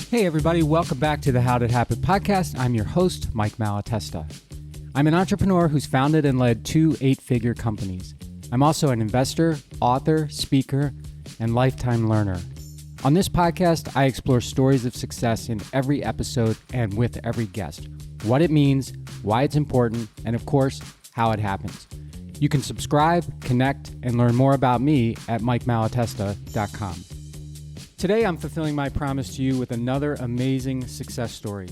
Hey everybody, welcome back to the How Did It Happen podcast. I'm your host, Mike Malatesta. I'm an entrepreneur who's founded and led 2 8-figure companies. I'm also an investor, author, speaker, and lifetime learner. On this podcast, I explore stories of success in every episode and with every guest. What it means, why it's important, and of course, how it happens. You can subscribe, connect, and learn more about me at mikemalatesta.com. Today, I'm fulfilling my promise to you with another amazing success story.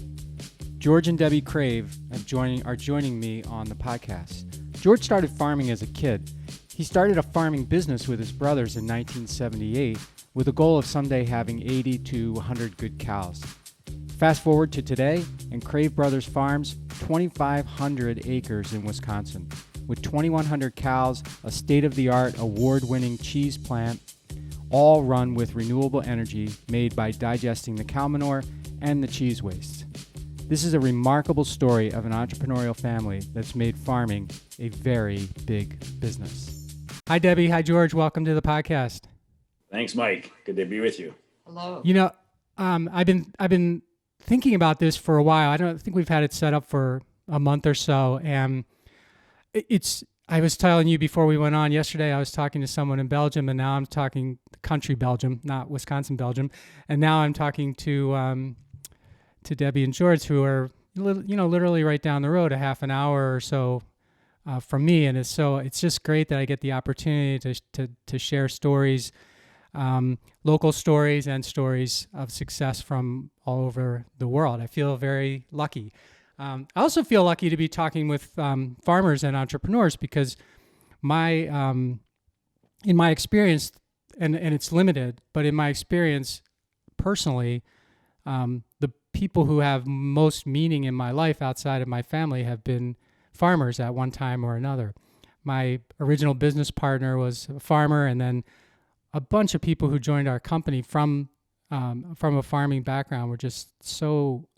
George and Debbie Crave are joining me on the podcast. George started farming as a kid. He started a farming business with his brothers in 1978 with a goal of someday having 80 to 100 good cows. Fast forward to today, and Crave Brothers farms 2,500 acres in Wisconsin with 2,100 cows, a state-of-the-art award-winning cheese plant, all run with renewable energy made by digesting the cow manure and the cheese waste. This is a remarkable story of an entrepreneurial family that's made farming a very big business. Hi, Debbie. Hi, George. Welcome to the podcast. Thanks, Mike. Good to be with you. Hello. You know, I've been thinking about this for a while. I don't think we've had it set up for a month or so, and I was telling you before we went on yesterday, I was talking to someone in Belgium, and now I'm talking country Belgium, not Wisconsin, Belgium. And now I'm talking to Debbie and George, who are, literally right down the road, a half an hour or so from me. And it's just great that I get the opportunity to share stories, local stories and stories of success from all over the world. I feel very lucky. I also feel lucky to be talking with farmers and entrepreneurs because in my experience, and it's limited, but in my experience personally, the people who have most meaning in my life outside of my family have been farmers at one time or another. My original business partner was a farmer, and then a bunch of people who joined our company from a farming background were just so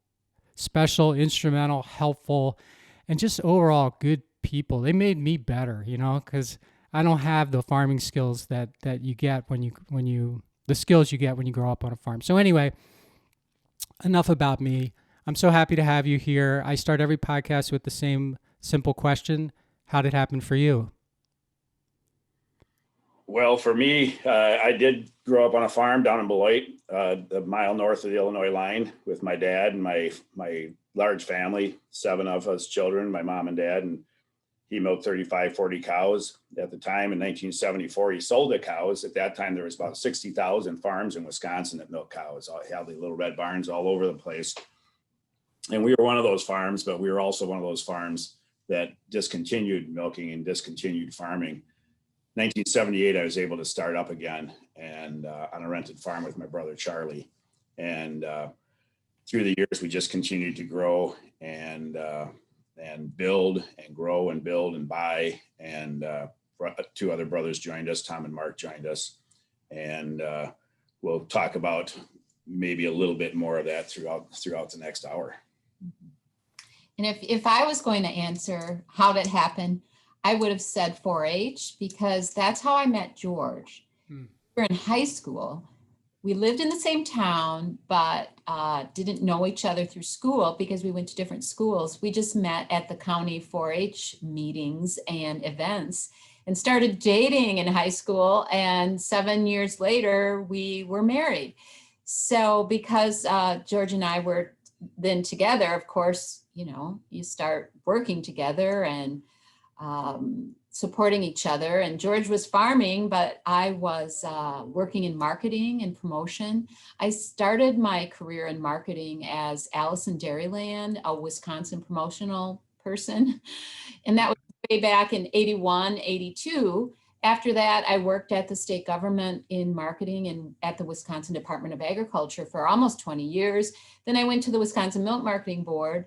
special, instrumental, helpful, and just overall good people. They made me better, because I don't have the farming skills that you get the skills you get when you grow up on a farm. So anyway, enough about me. I'm so happy to have you here. I start every podcast with the same simple question. How did it happen for you? Well, for me, I did grow up on a farm down in Beloit, a mile north of the Illinois line, with my dad and my large family, 7 of us children, my mom and dad, and he milked 35, 40 cows. At the time in 1974, he sold the cows. At that time, there was about 60,000 farms in Wisconsin that milk cows. I had the little red barns all over the place. And we were one of those farms, but we were also one of those farms that discontinued milking and discontinued farming. 1978, I was able to start up again and on a rented farm with my brother, Charlie. And through the years, we just continued to grow and build and grow and build and buy. And 2 other brothers joined us, Tom and Mark joined us. And we'll talk about maybe a little bit more of that throughout the next hour. And if I was going to answer how did it happen, I would have said 4-H because that's how I met George. We were in high school. We lived in the same town, but didn't know each other through school because we went to different schools. We just met at the county 4-H meetings and events and started dating in high school. And 7 years later, we were married. So because George and I were then together, of course, you start working together and supporting each other. And George was farming, but I was working in marketing and promotion. I started my career in marketing as Alice in Dairyland, a Wisconsin promotional person. And that was way back in 81, 82. After that, I worked at the state government in marketing and at the Wisconsin Department of Agriculture for almost 20 years. Then I went to the Wisconsin Milk Marketing Board.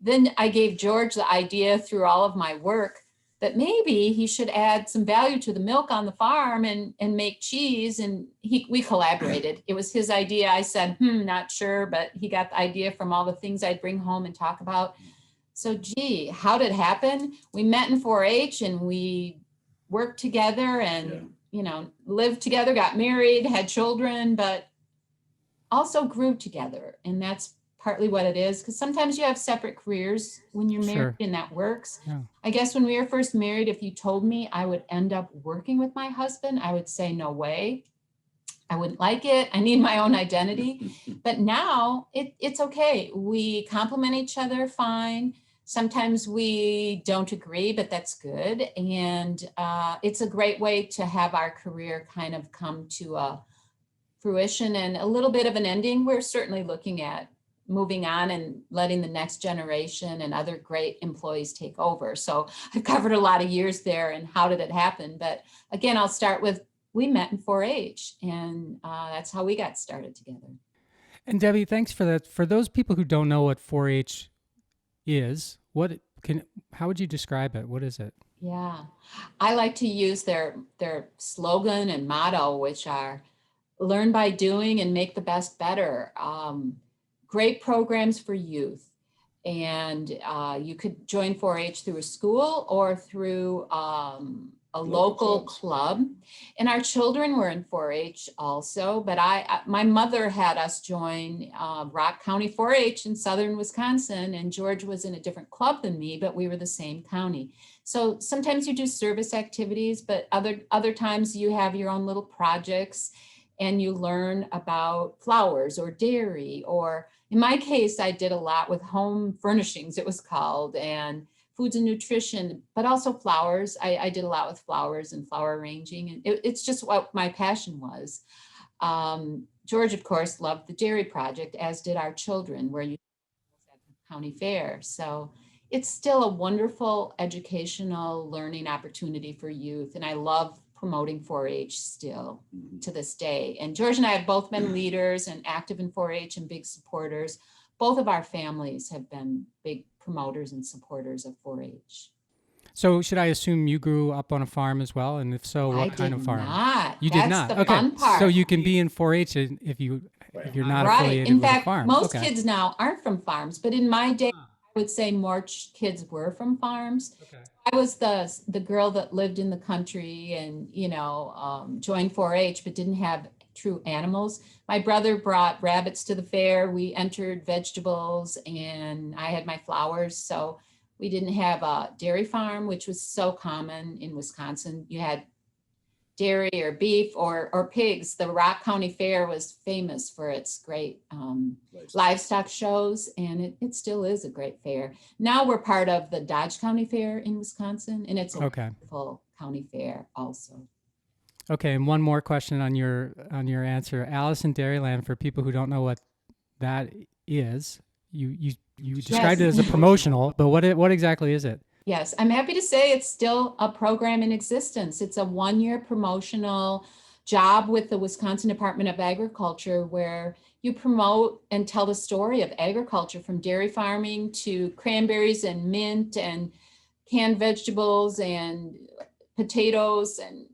Then I gave George the idea through all of my work that maybe he should add some value to the milk on the farm and make cheese. And we collaborated. It was his idea. I said, not sure, but he got the idea from all the things I'd bring home and talk about. So, how did it happen? We met in 4-H and we worked together and, lived together, got married, had children, but also grew together. And that's partly what it is, because sometimes you have separate careers when you're married, Sure. and that works. Yeah. I guess when we were first married, if you told me I would end up working with my husband, I would say, no way. I wouldn't like it. I need my own identity. But now it's okay. We complement each other fine. Sometimes we don't agree, but that's good. And it's a great way to have our career kind of come to a fruition and a little bit of an ending. We're certainly looking at moving on and letting the next generation and other great employees take over. So I've covered a lot of years there and how did it happen? But again, I'll start with, we met in 4-H, and that's how we got started together. And Debbie, thanks for that. For those people who don't know what 4-H is, how would you describe it? What is it? Yeah, I like to use their slogan and motto, which are learn by doing and make the best better. Great programs for youth. And you could join 4-H through a school or through a local club. And our children were in 4-H also, but my mother had us join Rock County 4-H in southern Wisconsin, and George was in a different club than me, but we were the same county. So sometimes you do service activities, but other times you have your own little projects and you learn about flowers or dairy, or in my case, I did a lot with home furnishings, it was called, and foods and nutrition, but also flowers. I did a lot with flowers and flower arranging, and it's just what my passion was. George, of course, loved the dairy project, as did our children, where you at the county fair. So it's still a wonderful educational learning opportunity for youth, and I love promoting 4-H still to this day. And George and I have both been leaders and active in 4-H and big supporters. Both of our families have been big promoters and supporters of 4-H. So should I assume you grew up on a farm as well? And if so, what kind of farm? Not. You That's did not. the Okay. fun part. So you can be in 4-H if you're not Right. affiliated In with fact, a farm. most Okay. kids now aren't from farms, but in my day, I would say more kids were from farms. Okay. I was the girl that lived in the country and, joined 4-H, but didn't have true animals. My brother brought rabbits to the fair. We entered vegetables, and I had my flowers. So we didn't have a dairy farm, which was so common in Wisconsin. You had dairy or beef or pigs. The Rock County Fair was famous for its great livestock shows, and it still is a great fair. Now we're part of the Dodge County Fair in Wisconsin, and it's a wonderful county fair also. Okay, and one more question on your answer. Alice in Dairyland, for people who don't know what that is, you described it as a promotional, but what exactly is it? Yes, I'm happy to say it's still a program in existence. It's a 1-year promotional job with the Wisconsin Department of Agriculture, where you promote and tell the story of agriculture, from dairy farming to cranberries and mint and canned vegetables and potatoes and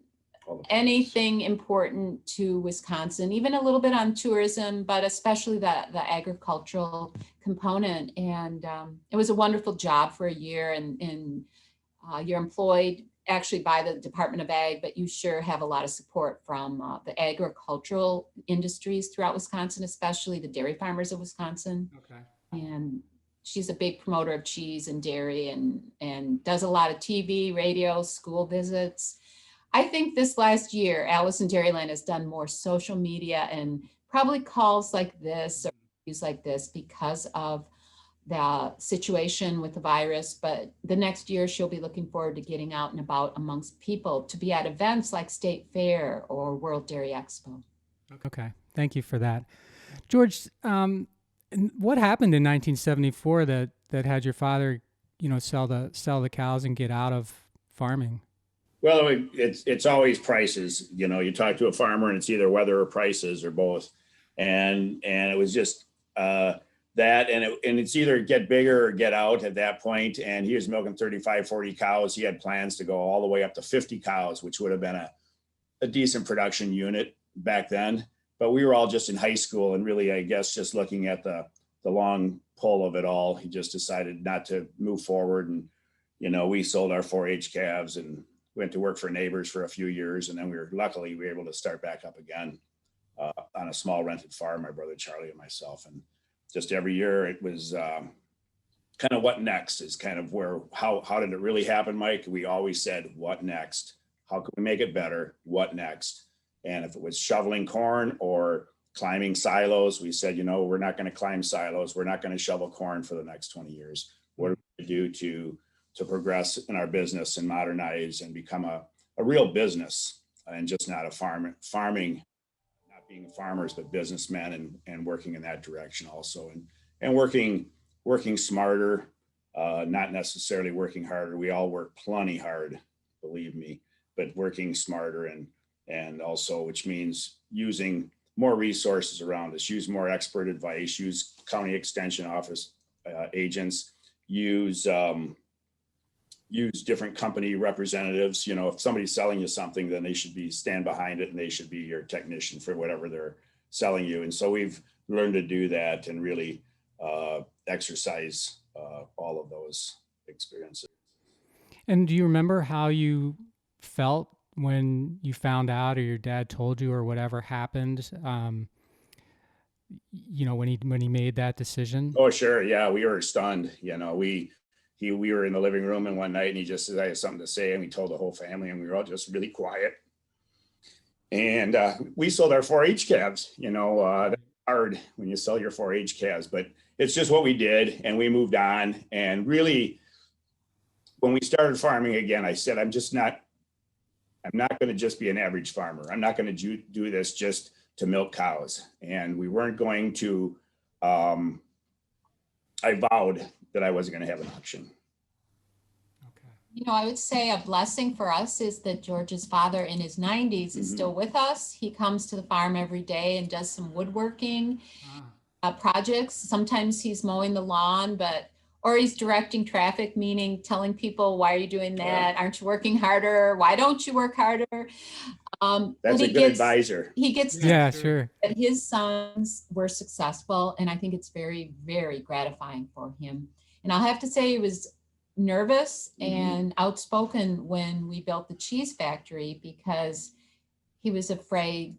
anything important to Wisconsin, even a little bit on tourism, but especially the agricultural component. And it was a wonderful job for a year, and you're employed actually by the Department of Ag, but you sure have a lot of support from the agricultural industries throughout Wisconsin, especially the dairy farmers of Wisconsin. Okay. And she's a big promoter of cheese and dairy, and does a lot of TV, radio, school visits. I think this last year, Alice in Dairyland has done more social media and probably calls like this or interviews like this because of the situation with the virus. But the next year, she'll be looking forward to getting out and about amongst people, to be at events like State Fair or World Dairy Expo. Okay, thank you for that. George, what happened in 1974 that had your father, sell the cows and get out of farming? Well, it's always prices. You talk to a farmer and it's either weather or prices or both. And it was just that, and it's either get bigger or get out at that point. And he was milking 35, 40 cows. He had plans to go all the way up to 50 cows, which would have been a decent production unit back then. But we were all just in high school, and really, I guess, just looking at the long pull of it all, he just decided not to move forward. And, we sold our 4-H calves and went to work for neighbors for a few years. And then we were able to start back up again on on a small rented farm, my brother Charlie and myself. And just every year it was kind of what next is kind of where, how did it really happen, Mike? We always said, what next? How can we make it better? What next? And if it was shoveling corn or climbing silos, we said, we're not going to climb silos. We're not going to shovel corn for the next 20 years. What are we going to do to progress in our business and modernize and become a real business and just not a farming, not being farmers, but businessmen and working in that direction also. And working smarter, not necessarily working harder. We all work plenty hard, believe me, but working smarter and also, which means using more resources around us, use more expert advice, use county extension office agents, use different company representatives. If somebody's selling you something, then they should stand behind it and they should be your technician for whatever they're selling you. And so we've learned to do that and really exercise all of those experiences. And do you remember how you felt when you found out, or your dad told you, or whatever happened? When he made that decision. Oh, sure, yeah, we were stunned. We were in the living room, and one night, and he just said, "I have something to say," and we told the whole family, and we were all just really quiet. And we sold our 4-H calves. That's hard when you sell your 4-H calves, but it's just what we did, and we moved on. And really, when we started farming again, I said, I'm not going to just be an average farmer. I'm not going to do this just to milk cows. And we weren't going to, I vowed that I wasn't going to have an auction. Okay. I would say a blessing for us is that George's father in his 90s is still with us. He comes to the farm every day and does some woodworking projects. Sometimes he's mowing the lawn, or he's directing traffic, meaning telling people, why are you doing that? Yeah. Aren't you working harder? Why don't you work harder? That's a good advisor. He gets sure. That his sons were successful. And I think it's very, very gratifying for him. And I'll have to say he was nervous and outspoken when we built the cheese factory, because he was afraid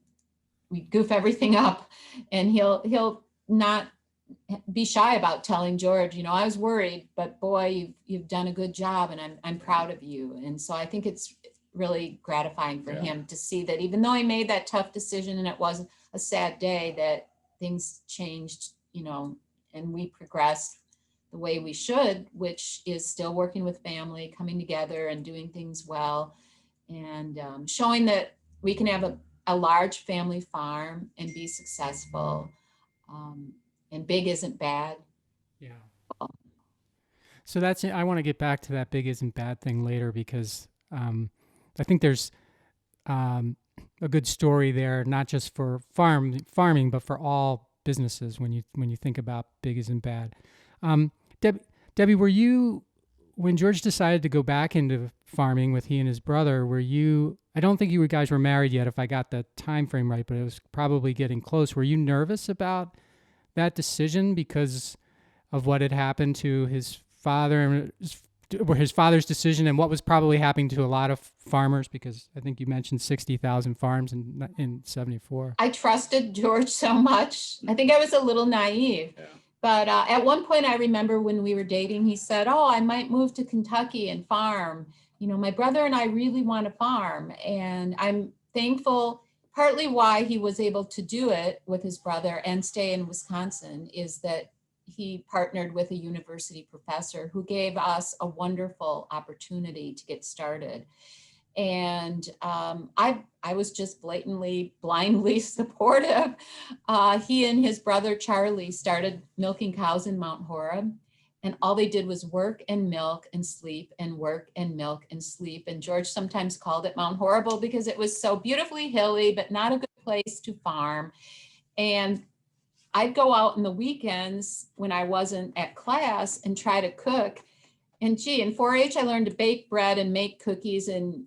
we'd goof everything up, and he'll not be shy about telling George, I was worried, but boy, you've done a good job, and I'm proud of you. And so I think it's really gratifying for him to see that even though he made that tough decision and it was a sad day, that things changed, and we progressed the way we should, which is still working with family, coming together and doing things well, and showing that we can have a large family farm and be successful. And big isn't bad. Yeah. So I want to get back to that big isn't bad thing later, because I think there's a good story there, not just for farming, but for all businesses when you think about big isn't bad. Debbie, were you, when George decided to go back into farming with he and his brother, I don't think you guys were married yet, if I got the time frame right, but it was probably getting close. Were you nervous about that decision because of what had happened to his father, or his father's decision, and what was probably happening to a lot of farmers? Because I think you mentioned 60,000 farms in 74. I trusted George so much. I think I was a little naive. Yeah. But at one point, I remember when we were dating, he said, I might move to Kentucky and farm. My brother and I really want to farm. And I'm thankful. Partly why he was able to do it with his brother and stay in Wisconsin is that he partnered with a university professor who gave us a wonderful opportunity to get started. And I was just blindly supportive. He and his brother Charlie started milking cows in Mount Horeb, and all they did was work and milk and sleep and work and milk and sleep. And George sometimes called it Mount Horrible because it was so beautifully hilly, but not a good place to farm. And I'd go out in the weekends when I wasn't at class and try to cook. And in 4-H, I learned to bake bread and make cookies and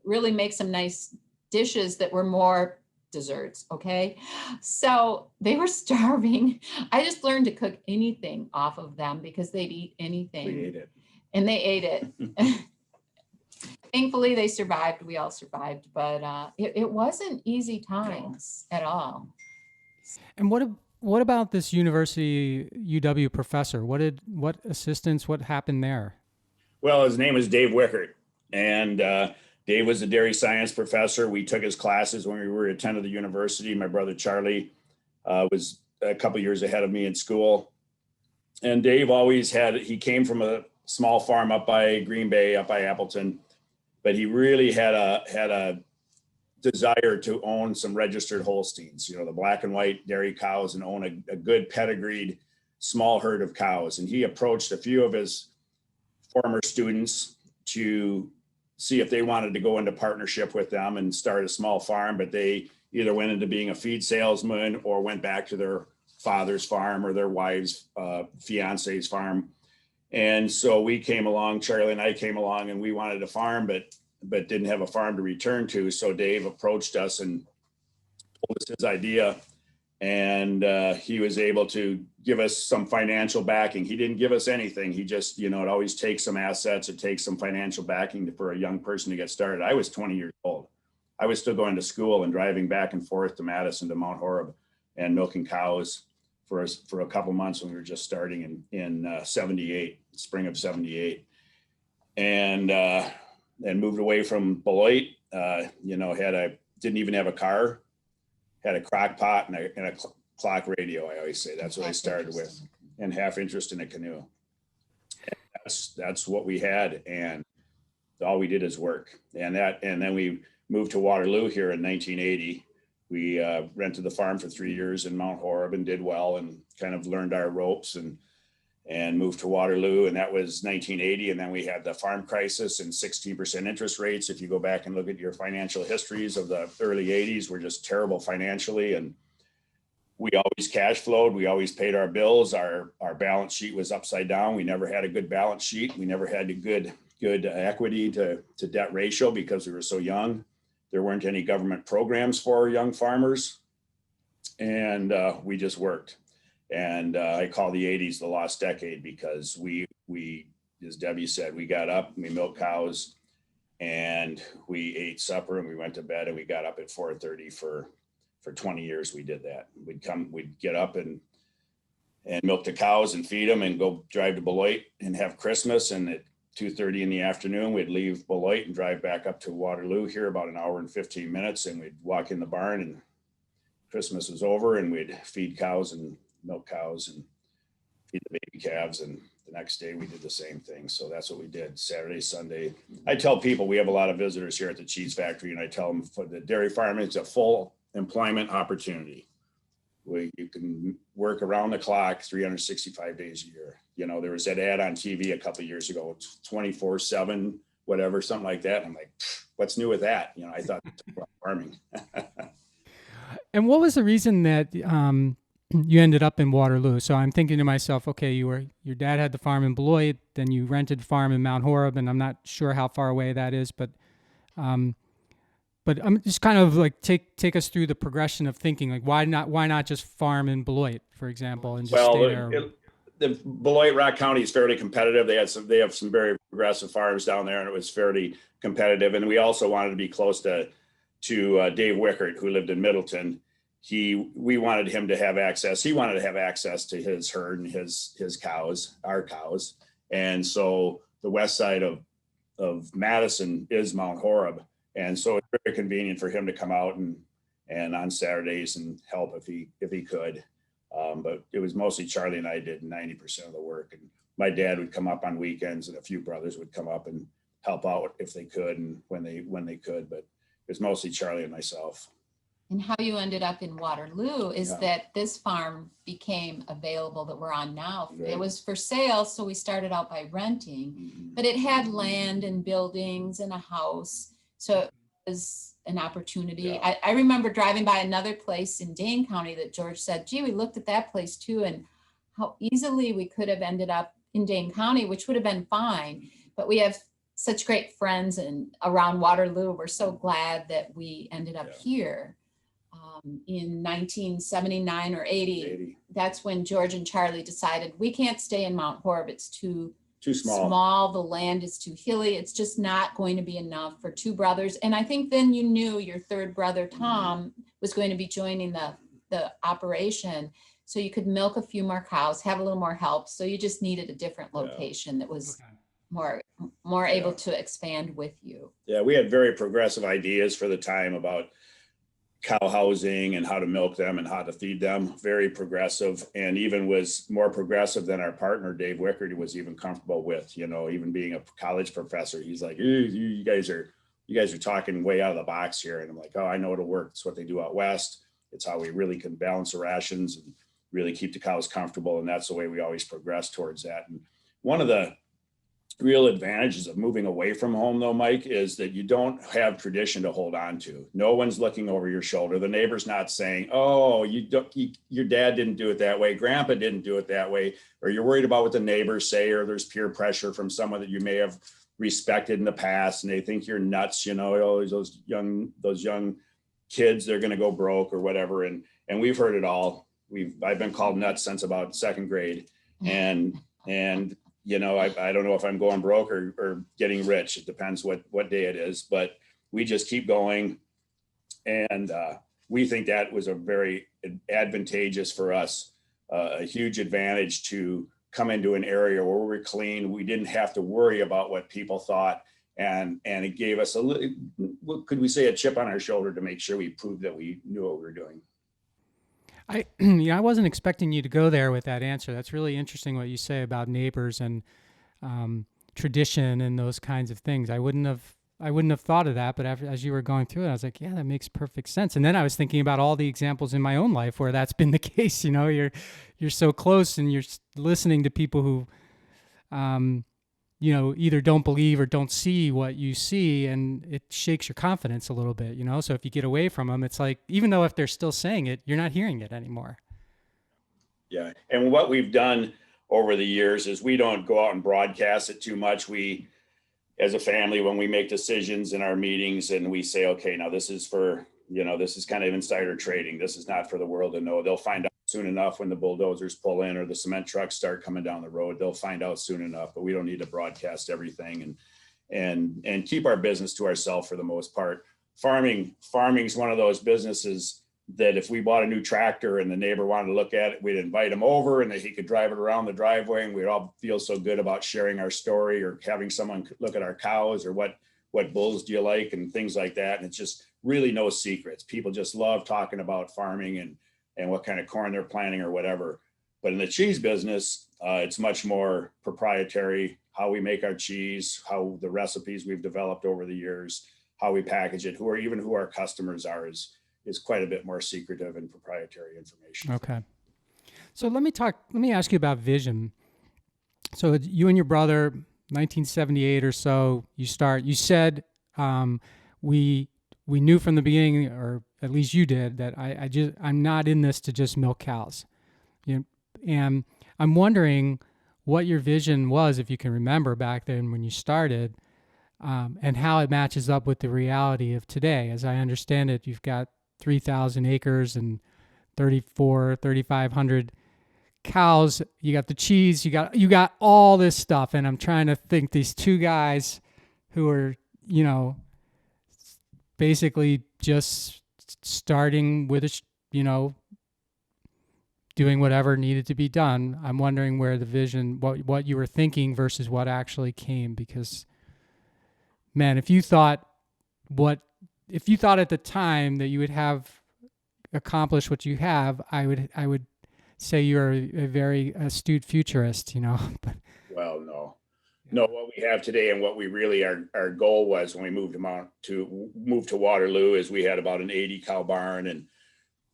really make some nice dishes that were more desserts. Okay. So they were starving. I just learned to cook anything off of them because they'd eat anything. We ate it. And they ate it. Thankfully, they survived. We all survived, but it wasn't easy times at all. And what about this university UW professor? What assistance? What happened there? Well, his name was Dave Wickert, and Dave was a dairy science professor. We took his classes when we were attending the university. My brother Charlie was a couple years ahead of me in school, and Dave always he came from a small farm up by Green Bay, up by Appleton, but he really had a desire to own some registered Holsteins, the black and white dairy cows, and own a good pedigreed small herd of cows. And he approached a few of his former students to see if they wanted to go into partnership with them and start a small farm, but they either went into being a feed salesman or went back to their father's farm or their wife's fiance's farm. And so we came along, Charlie and I came along, and we wanted a farm, but didn't have a farm to return to. So Dave approached us and told us his idea, and he was able to give us some financial backing. He didn't give us anything. He just, it always takes some assets. It takes some financial backing for a young person to get started. I was 20 years old. I was still going to school and driving back and forth to Madison, to Mount Horeb, and milking cows for a couple months when we were just starting in 78, spring of 78. And moved away from Beloit, didn't even have a car, had a crock pot and a clock radio. I always say that's what I started with, and half interest in a canoe. And that's what we had. And all we did is work. And then we moved to Waterloo here in 1980. We rented the farm for 3 years in Mount Horeb and did well and kind of learned our ropes and moved to Waterloo. And that was 1980. And then we had the farm crisis and 16% interest rates. If you go back and look at your financial histories of the early 80s, we're just terrible financially. And we always cash flowed. We always paid our bills. Our balance sheet was upside down. We never had a good balance sheet. We never had a good equity to debt ratio because we were so young. There weren't any government programs for young farmers. And we just worked. And I call the 80s the lost decade because we, as Debbie said, we got up, we milked cows, and we ate supper, and we went to bed, and we got up at 4:30 for 20 years. We did that. We'd get up and milk the cows and feed them and go drive to Beloit and have Christmas. And at 2:30 in the afternoon, we'd leave Beloit and drive back up to Waterloo here about an hour and 15 minutes. And we'd walk in the barn, and Christmas was over, and we'd feed cows and milk cows and feed the baby calves. And the next day we did the same thing. So that's what we did Saturday, Sunday. I tell people, we have a lot of visitors here at the cheese factory, and I tell them for the dairy farm, it's a full employment opportunity where you can work around the clock 365 days a year. There was that ad on TV a couple of years ago, 24/7, whatever, something like that. And I'm like, what's new with that? I thought farming. And what was the reason that you ended up in Waterloo? So I'm thinking to myself, okay, your dad had the farm in Beloit, then you rented the farm in Mount Horeb, and I'm not sure how far away that is, but I'm just kind of like take us through the progression of thinking, like why not just farm in Beloit, for example, and just stay there. The Beloit Rock County is fairly competitive. They have some very progressive farms down there, and it was fairly competitive. And we also wanted to be close to Dave Wickert, who lived in Middleton. We wanted him to have access. He wanted to have access to his herd and his cows, our cows. And so the west side of Madison is Mount Horeb. And so it's very convenient for him to come out and on Saturdays and help if he could. But it was mostly Charlie and I did 90% of the work. And my dad would come up on weekends, and a few brothers would come up and help out if they could and when they could. But it was mostly Charlie and myself. And how you ended up in Waterloo is that this farm became available that we're on now. Right. It was for sale, so we started out by renting, but it had land and buildings and a house. So it was an opportunity. Yeah. I remember driving by another place in Dane County that George said, gee, we looked at that place too, and how easily we could have ended up in Dane County, which would have been fine. But we have such great friends and around Waterloo. We're so glad that we ended up here. In 1979 or 80, that's when George and Charlie decided we can't stay in Mount Horeb. It's too small. The land is too hilly. It's just not going to be enough for two brothers. And I think then you knew your third brother, Tom, was going to be joining the the operation. So you could milk a few more cows, have a little more help. So you just needed a different location that was more able to expand with you. Yeah, we had very progressive ideas for the time about cow housing and how to milk them and how to feed them. Very progressive, and even was more progressive than our partner Dave Wickard was even comfortable with. Even being a college professor, he's like, you guys are talking way out of the box here. And I'm like, oh, I know it'll work. It's what they do out west. It's how we really can balance the rations and really keep the cows comfortable. And that's the way we always progress towards that. And one of the real advantages of moving away from home, though, Mike, is that you don't have tradition to hold on to. No one's looking over your shoulder. The neighbor's not saying, oh, your dad didn't do it that way, grandpa didn't do it that way, or you're worried about what the neighbors say, or there's peer pressure from someone that you may have respected in the past and they think you're nuts, those young kids, they're going to go broke or whatever. And we've heard it all. I've been called nuts since about second grade. And I don't know if I'm going broke or getting rich. It depends what day it is, but we just keep going. And we think that was a very advantageous for us, a huge advantage to come into an area where we were clean. We didn't have to worry about what people thought. And it gave us could we say, a chip on our shoulder to make sure we proved that we knew what we were doing. I wasn't expecting you to go there with that answer. That's really interesting what you say about neighbors and tradition and those kinds of things. I wouldn't have thought of that, but as you were going through it, I was like, yeah, that makes perfect sense. And then I was thinking about all the examples in my own life where that's been the case. You're so close and you're listening to people who, either don't believe or don't see what you see, and it shakes your confidence a little bit, So if you get away from them, it's like, even though if they're still saying it, you're not hearing it anymore. Yeah. And what we've done over the years is we don't go out and broadcast it too much. We, as a family, when we make decisions in our meetings and we say, okay, now this is this is kind of insider trading. This is not for the world to know. They'll find out soon enough when the bulldozers pull in or the cement trucks start coming down the road. They'll find out soon enough, but we don't need to broadcast everything and keep our business to ourselves for the most part. Farming is one of those businesses that if we bought a new tractor and the neighbor wanted to look at it, we'd invite him over and that he could drive it around the driveway, and we'd all feel so good about sharing our story or having someone look at our cows or what bulls do you like and things like that. And it's just really no secrets. People just love talking about farming and what kind of corn they're planting or whatever. But in the cheese business, it's much more proprietary, how we make our cheese, how the recipes we've developed over the years, how we package it, who our customers are is quite a bit more secretive and proprietary information. Okay. So let me ask you about vision. So you and your brother, 1978 or so, you said, we knew from the beginning, or at least you did, that I'm not in this to just milk cows. And I'm wondering what your vision was, if you can remember back then when you started, and how it matches up with the reality of today. As I understand it, you've got 3,000 acres and 3,500 cows. You got the cheese. You got all this stuff. And I'm trying to think, these two guys who are, basically just starting with doing whatever needed to be done. I'm wondering where the vision, what you were thinking versus what actually came. Because, man, if you thought at the time that you would have accomplished what you have, I would say you're a very astute futurist, But well, no, what we have today and what we really our goal was when we moved to Waterloo is we had about an 80 cow barn, and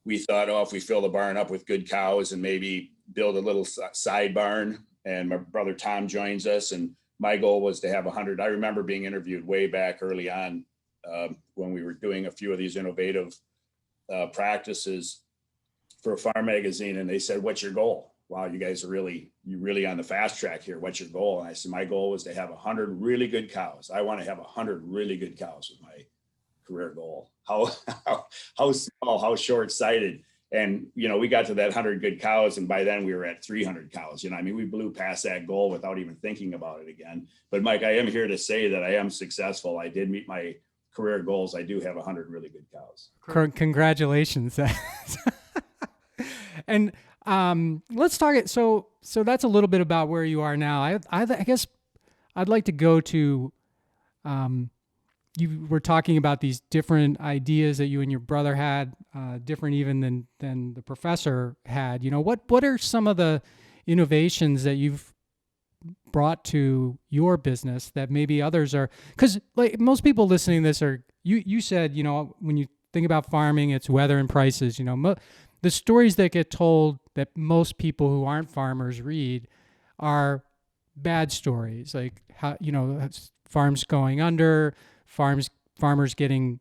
we thought, if we fill the barn up with good cows and maybe build a little side barn, and my brother Tom joins us, and my goal was to have 100. I remember being interviewed way back early on when we were doing a few of these innovative practices for a farm magazine, and they said, "What's your goal? Wow, you guys are really on the fast track here. What's your goal?" And I said, my goal was to have 100 really good cows. I want to have 100 really good cows with my career goal. How small, how short-sighted. And, we got to that 100 good cows, and by then we were at 300 cows. We blew past that goal without even thinking about it again. But Mike, I am here to say that I am successful. I did meet my career goals. I do have 100 really good cows. Congratulations. And let's talk it. So that's a little bit about where you are now. I guess I'd like to go to, you were talking about these different ideas that you and your brother had, different even than the professor had. What are some of the innovations that you've brought to your business that maybe others are, because like most people listening to this are, you said, when you think about farming, it's weather and prices. The stories that get told that most people who aren't farmers read are bad stories, like how farms going under, farmers getting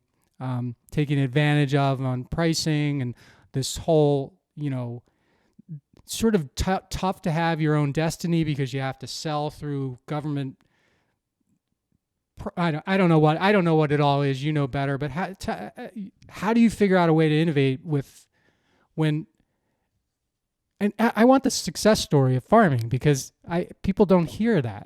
taken advantage of on pricing, and this whole sort of tough to have your own destiny because you have to sell through government. I don't know what it all is. You know better, but how do you figure out a way to innovate when? And I want the success story of farming because people don't hear that.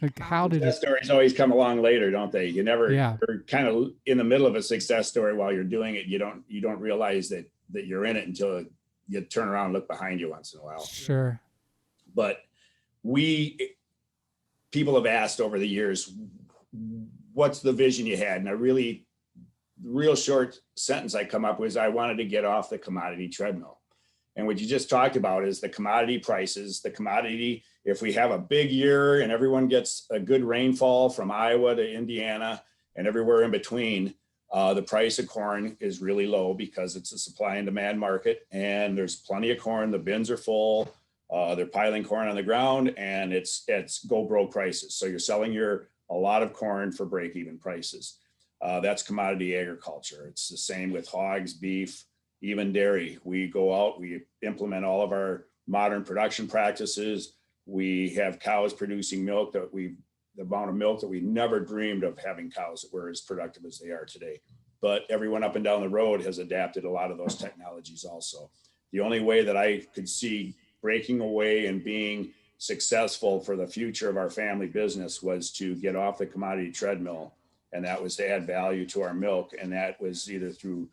Like, how did success stories always come along later, don't they? You're kind of in the middle of a success story while you're doing it. You don't realize that you're in it until you turn around and look behind you once in a while. Sure. But people have asked over the years, what's the vision you had? And the real short sentence I come up with is I wanted to get off the commodity treadmill. And what you just talked about is the commodity prices, if we have a big year and everyone gets a good rainfall from Iowa to Indiana and everywhere in between, the price of corn is really low because it's a supply and demand market and there's plenty of corn. The bins are full. They're piling corn on the ground and it's go broke prices. So you're selling a lot of corn for break even prices. That's commodity agriculture. It's the same with hogs, beef, even dairy. We go out, we implement all of our modern production practices. We have cows producing milk the amount of milk that we never dreamed of having cows that were as productive as they are today. But everyone up and down the road has adapted a lot of those technologies also. The only way that I could see breaking away and being successful for the future of our family business was to get off the commodity treadmill. And that was to add value to our milk. And that was either through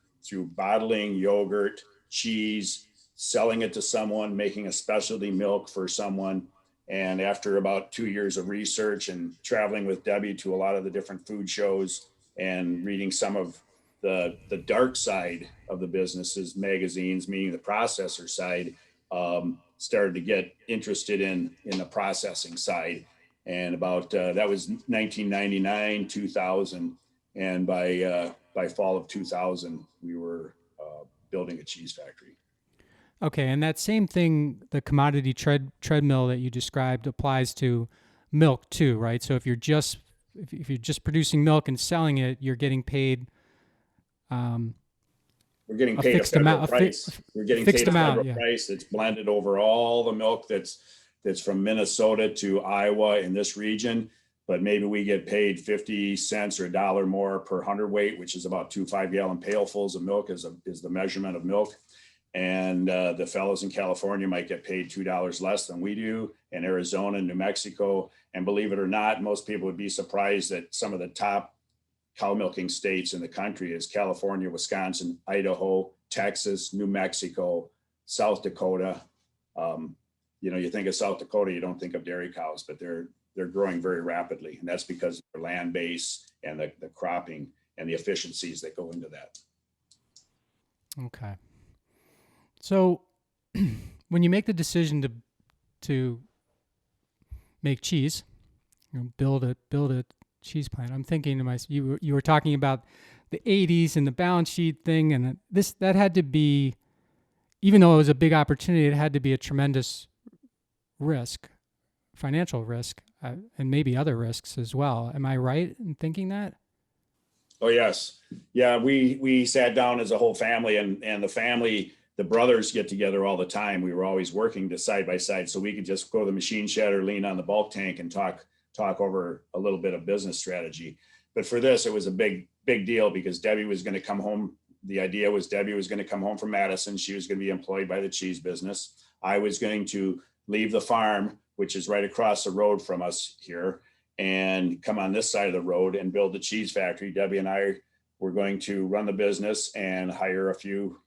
bottling yogurt, cheese, selling it to someone, making a specialty milk for someone. And after about 2 years of research and traveling with Debbie to a lot of the different food shows and reading some of the dark side of the businesses, magazines, meaning the processor side, started to get interested in the processing side. And about that was 1999, 2000. And by fall of 2000, we were building a cheese factory. Okay, and that same thing, the commodity treadmill that you described, applies to milk too, right? So if you're just producing milk and selling it, you're getting paid. We're getting paid a federal price. We're getting paid a federal price that's blended over all the milk that's from Minnesota to Iowa in this region. But maybe we get paid 50 cents or $1 more per hundredweight, which is about 2 5-gallon pailfuls of milk is the measurement of milk. And the fellows in California might get paid $2 less than we do, in Arizona, New Mexico. And believe it or not, most people would be surprised that some of the top cow milking states in the country is California, Wisconsin, Idaho, Texas, New Mexico, South Dakota. You think of South Dakota, you don't think of dairy cows, but they're growing very rapidly. And that's because of their land base and the cropping and the efficiencies that go into that. Okay. So when you make the decision to make cheese, build a cheese plant, I'm thinking to myself, you were talking about the 80s and the balance sheet thing, and that had to be, even though it was a big opportunity, it had to be a tremendous risk, financial risk, and maybe other risks as well. Am I right in thinking that? Oh, yes. Yeah, we sat down as a whole family, and the brothers get together all the time. We were always working side by side, so we could just go to the machine shed or lean on the bulk tank and talk over a little bit of business strategy. But for this, it was a big deal because Debbie was going to come home. The idea was Debbie was going to come home from Madison. She was going to be employed by the cheese business. I was going to leave the farm, which is right across the road from us here, and come on this side of the road and build the cheese factory. Debbie and I were going to run the business and hire a few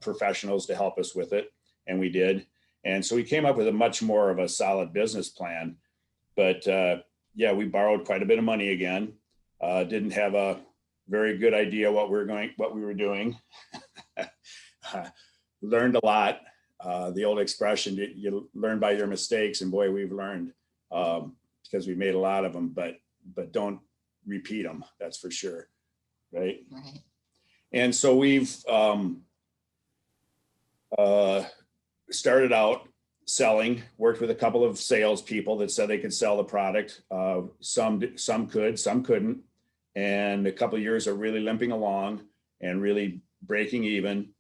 professionals to help us with it, and we did. And so we came up with a much more of a solid business plan. But yeah, we borrowed quite a bit of money again. Didn't have a very good idea what we were doing. Learned a lot. The old expression, you learn by your mistakes, and boy, we've learned because we made a lot of them, but don't repeat them. That's for sure. Right. Right. And so we've started out selling, worked with a couple of salespeople that said they could sell the product. Some could, some couldn't. And a couple of years of really limping along and really breaking even.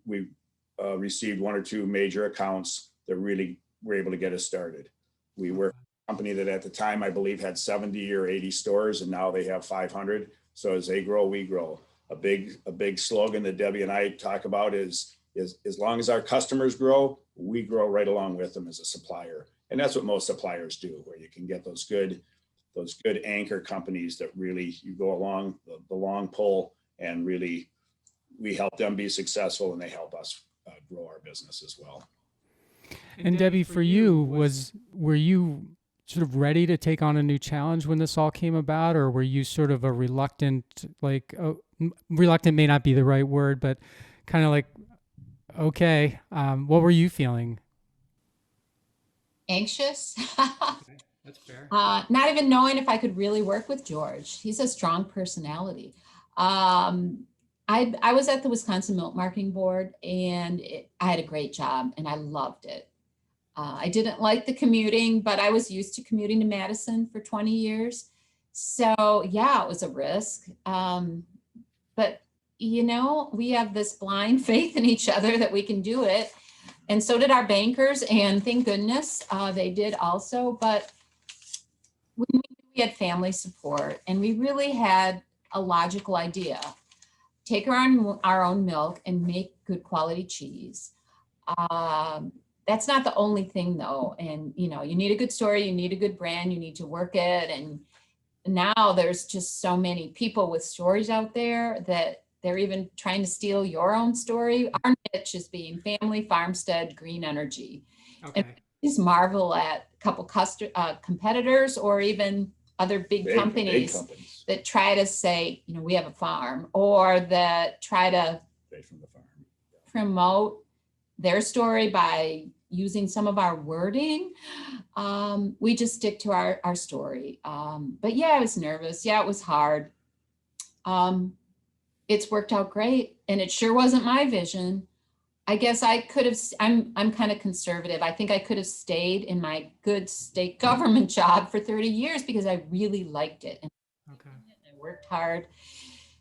We received one or two major accounts that really were able to get us started. We were a company that at the time, I believe, had 70 or 80 stores, and now they have 500. So as they grow, we grow. A big slogan that Debbie and I talk about is as long as our customers grow, we grow right along with them as a supplier. And that's what most suppliers do, where you can get those good anchor companies that really you go along the long pole, and really we help them be successful and they help us grow our business as well. And Debbie, for you, were you sort of ready to take on a new challenge when this all came about, or were you sort of a reluctant, reluctant may not be the right word, but kind of like, okay, what were you feeling? Anxious. Okay, that's fair. Not even knowing if I could really work with George. He's a strong personality. I was at the Wisconsin Milk Marketing Board, and I had a great job and I loved it. I didn't like the commuting, but I was used to commuting to Madison for 20 years. So yeah, it was a risk. But we have this blind faith in each other that we can do it. And so did our bankers, and thank goodness they did also. But we had family support, and we really had a logical idea. Take our own milk and make good quality cheese. That's not the only thing though. And, you need a good story, you need a good brand, you need to work it. And now there's just so many people with stories out there that they're even trying to steal your own story. Our niche is being family, farmstead, green energy. Okay. And we just marvel at a couple competitors or even other big companies that try to say, we have a farm, or that try to From the farm. promote their story by using some of our wording. We just stick to our story. But yeah, I was nervous. Yeah, it was hard. It's worked out great, and it sure wasn't my vision. I guess I could have, I'm kind of conservative. I think I could have stayed in my good state government job for 30 years because I really liked it. And Okay. I worked hard.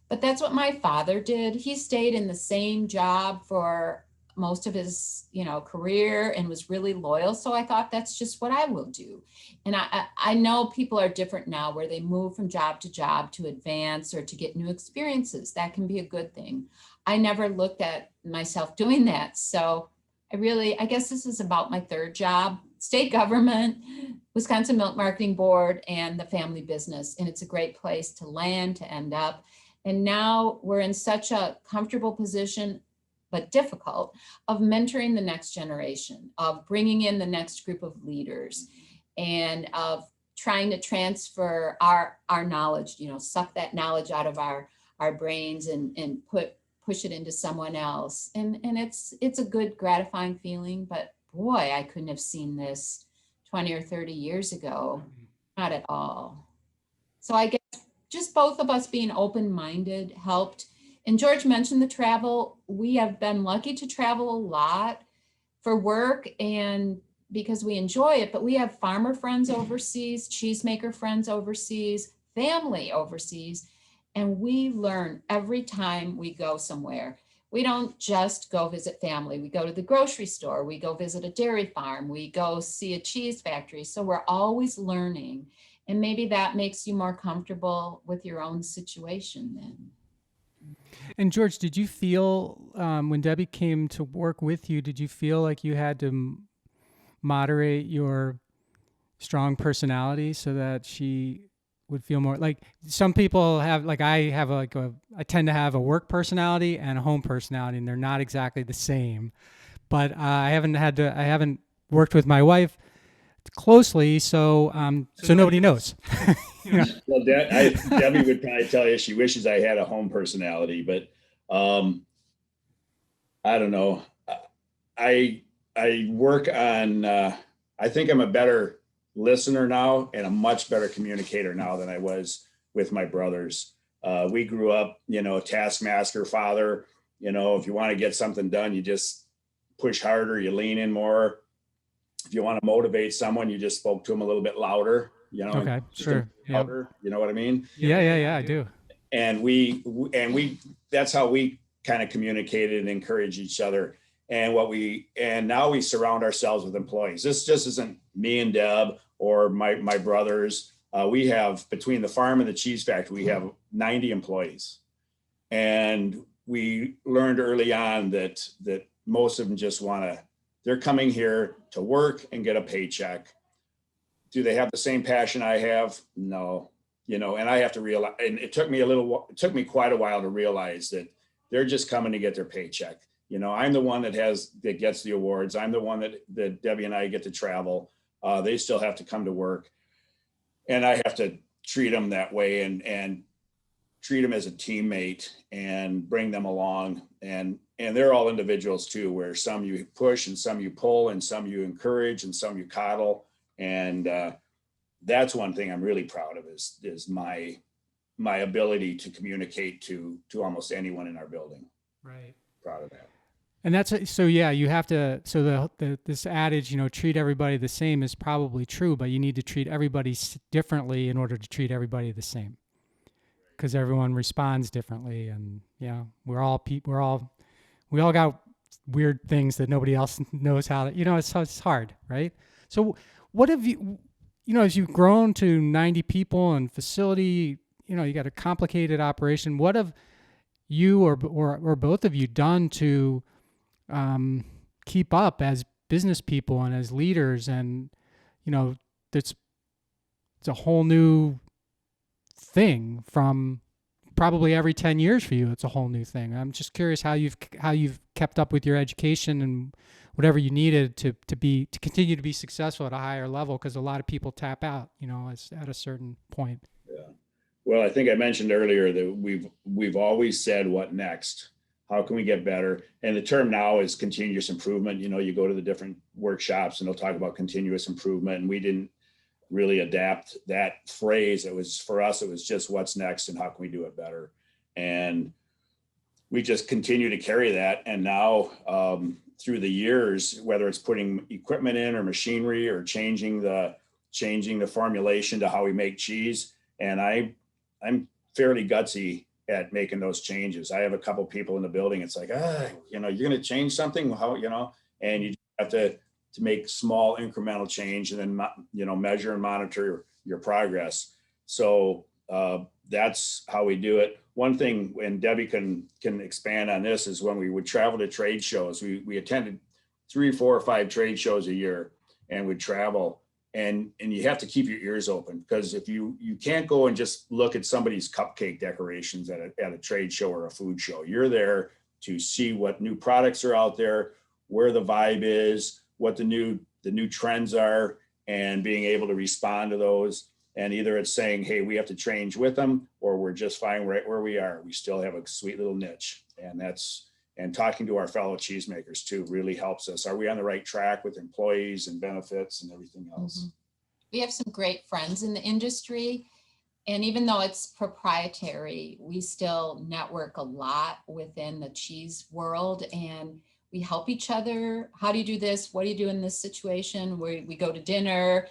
But that's what my father did. He stayed in the same job for most of his, career, and was really loyal. So I thought that's just what I will do. And I know people are different now, where they move from job to job to advance or to get new experiences. That can be a good thing. I never looked at myself doing that. So I guess this is about my third job: state government, Wisconsin Milk Marketing Board, and the family business. And it's a great place to land, to end up. And now we're in such a comfortable position, but difficult, of mentoring the next generation, of bringing in the next group of leaders, and of trying to transfer our knowledge, suck that knowledge out of our brains and push it into someone else. And it's a good, gratifying feeling, but boy, I couldn't have seen this 20 or 30 years ago. Not at all. So I guess just both of us being open-minded helped. And George mentioned the travel. We have been lucky to travel a lot for work and because we enjoy it, but we have farmer friends overseas, cheesemaker friends overseas, family overseas, and we learn every time we go somewhere. We don't just go visit family. We go to the grocery store, we go visit a dairy farm, we go see a cheese factory. So we're always learning. And maybe that makes you more comfortable with your own situation then. And George, did you feel when Debbie came to work with you, did you feel like you had to moderate your strong personality so that she would feel more like some people have, like I have I tend to have a work personality and a home personality, and they're not exactly the same. But I haven't worked with my wife closely, so nobody knows. Well, Debbie would probably tell you she wishes I had a home personality, but I don't know. I work on. I think I'm a better listener now and a much better communicator now than I was with my brothers. We grew up, taskmaster father. If you want to get something done, you just push harder, you lean in more. If you want to motivate someone, you just spoke to them a little bit louder. Okay, sure. Louder, you know what I mean? Yeah, I do. And we that's how we kind of communicated and encourage each other. And now we surround ourselves with employees. This just isn't me and Deb or my brothers. We have, between the farm and the cheese factory, we have 90 employees. And we learned early on that most of them just they're coming here to work and get a paycheck. Do they have the same passion I have? No. And I have to realize, and it took me quite a while to realize that they're just coming to get their paycheck. I'm the one that gets the awards. I'm the one that Debbie and I get to travel. They still have to come to work, and I have to treat them that way and treat them as a teammate and bring them along. And they're all individuals too, where some you push and some you pull and some you encourage and some you coddle. And that's one thing I'm really proud of is my ability to communicate to almost anyone in our building. Right. Proud of that. And that's, so yeah, you have to, so this adage, treat everybody the same is probably true, but you need to treat everybody differently in order to treat everybody the same, because everyone responds differently. And we all got weird things that nobody else knows how to, it's hard, right? So what have you, as you've grown to 90 people and facility, you got a complicated operation. What have you or both of you done to keep up as business people and as leaders? And it's a whole new thing. From probably every 10 years for you, it's a whole new thing. I'm just curious how you've kept up with your education and whatever you needed to continue to be successful at a higher level, because a lot of people tap out at a certain point. Yeah. Well, I think I mentioned earlier that we've always said, what next? How can we get better? And the term now is continuous improvement. You go to the different workshops and they'll talk about continuous improvement. And we didn't really adapt that phrase. For us, it was just what's next and how can we do it better? And we just continue to carry that. And now through the years, whether it's putting equipment in or machinery or changing the formulation to how we make cheese. And I'm fairly gutsy at making those changes. I have a couple people in the building. It's like, you're going to change something, and you have to make small incremental change and then, measure and monitor your progress. So that's how we do it. One thing, and Debbie can expand on this, is when we would travel to trade shows, we attended 3, 4, or 5 trade shows a year and would travel. And you have to keep your ears open, because if you can't go and just look at somebody's cupcake decorations at a trade show or a food show. You're there to see what new products are out there, where the vibe is, what the new trends are, and being able to respond to those. And either it's saying, hey, we have to change with them, or we're just fine right where we are. We still have a sweet little niche. And talking to our fellow cheesemakers too really helps us. Are we on the right track with employees and benefits and everything else? Mm-hmm. We have some great friends in the industry. And even though it's proprietary, we still network a lot within the cheese world, and we help each other. How do you do this? What do you do in this situation? We go to dinner.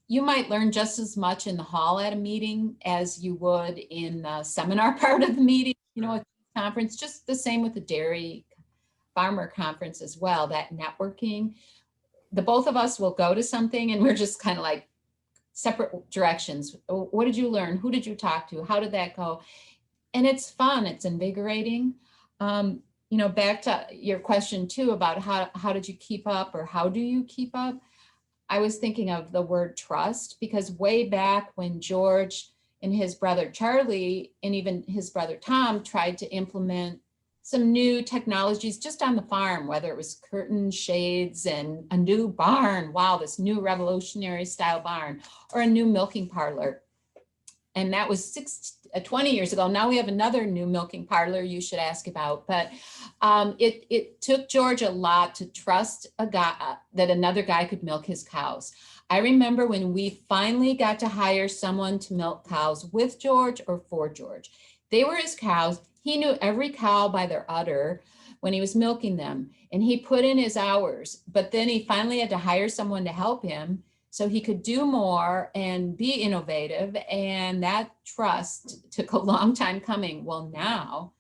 You might learn just as much in the hall at a meeting as you would in the seminar part of the meeting, a conference. Just the same with the dairy farmer conference as well, that networking. The both of us will go to something and we're just kind of like separate directions. What did you learn? Who did you talk to? How did that go? And it's fun. It's invigorating. Back to your question too about how did you keep up, or how do you keep up? I was thinking of the word trust, because way back when George and his brother Charlie and even his brother Tom tried to implement some new technologies just on the farm, whether it was curtains, shades, and a new barn. Wow, this new revolutionary style barn, or a new milking parlor. And that was 20 years ago. Now we have another new milking parlor you should ask about. But it took George a lot to trust a guy that another guy could milk his cows. I remember when we finally got to hire someone to milk cows with George or for George. They were his cows. He knew every cow by their udder when he was milking them, and he put in his hours. But then he finally had to hire someone to help him so he could do more and be innovative. And that trust took a long time coming. Well, now,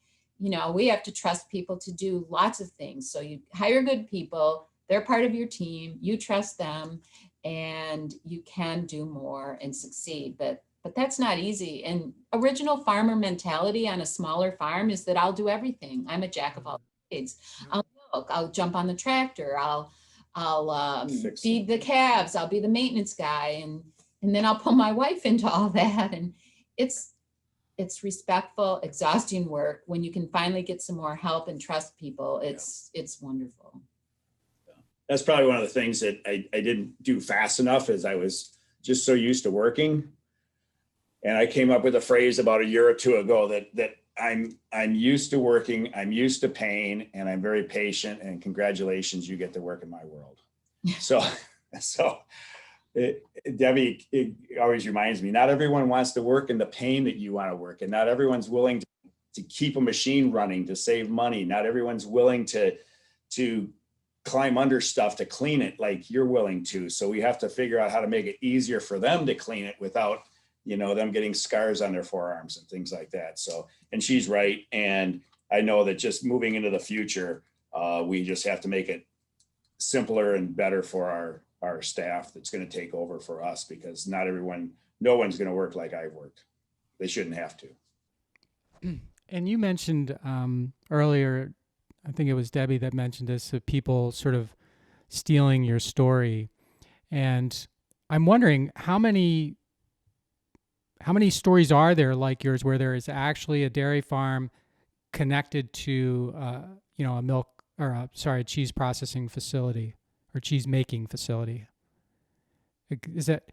we have to trust people to do lots of things. So you hire good people, they're part of your team, you trust them, and you can do more and succeed. But that's not easy. And original farmer mentality on a smaller farm is that I'll do everything. I'm a jack of all trades. I'll milk, I'll jump on the tractor, I'll feed the calves, I'll be the maintenance guy, and then I'll pull my wife into all that. And it's respectful, exhausting work. When you can finally get some more help and trust people, it's wonderful. That's probably one of the things that I didn't do fast enough, is I was just so used to working. And I came up with a phrase about a year or two ago that I'm used to working, I'm used to pain, and I'm very patient, and congratulations, you get to work in my world. So Debbie, it always reminds me, not everyone wants to work in the pain that you want to work, and not everyone's willing to keep a machine running to save money. Not everyone's willing to climb under stuff to clean it like you're willing to. So we have to figure out how to make it easier for them to clean it without them getting scars on their forearms and things like that. So, and she's right. And I know that just moving into the future, we just have to make it simpler and better for our staff that's going to take over for us, because no one's going to work like I've worked. They shouldn't have to. And you mentioned earlier, I think it was Debbie that mentioned this, of people sort of stealing your story. And I'm wondering how many stories are there like yours, where there is actually a dairy farm connected to, a cheese processing facility or cheese making facility? Is that?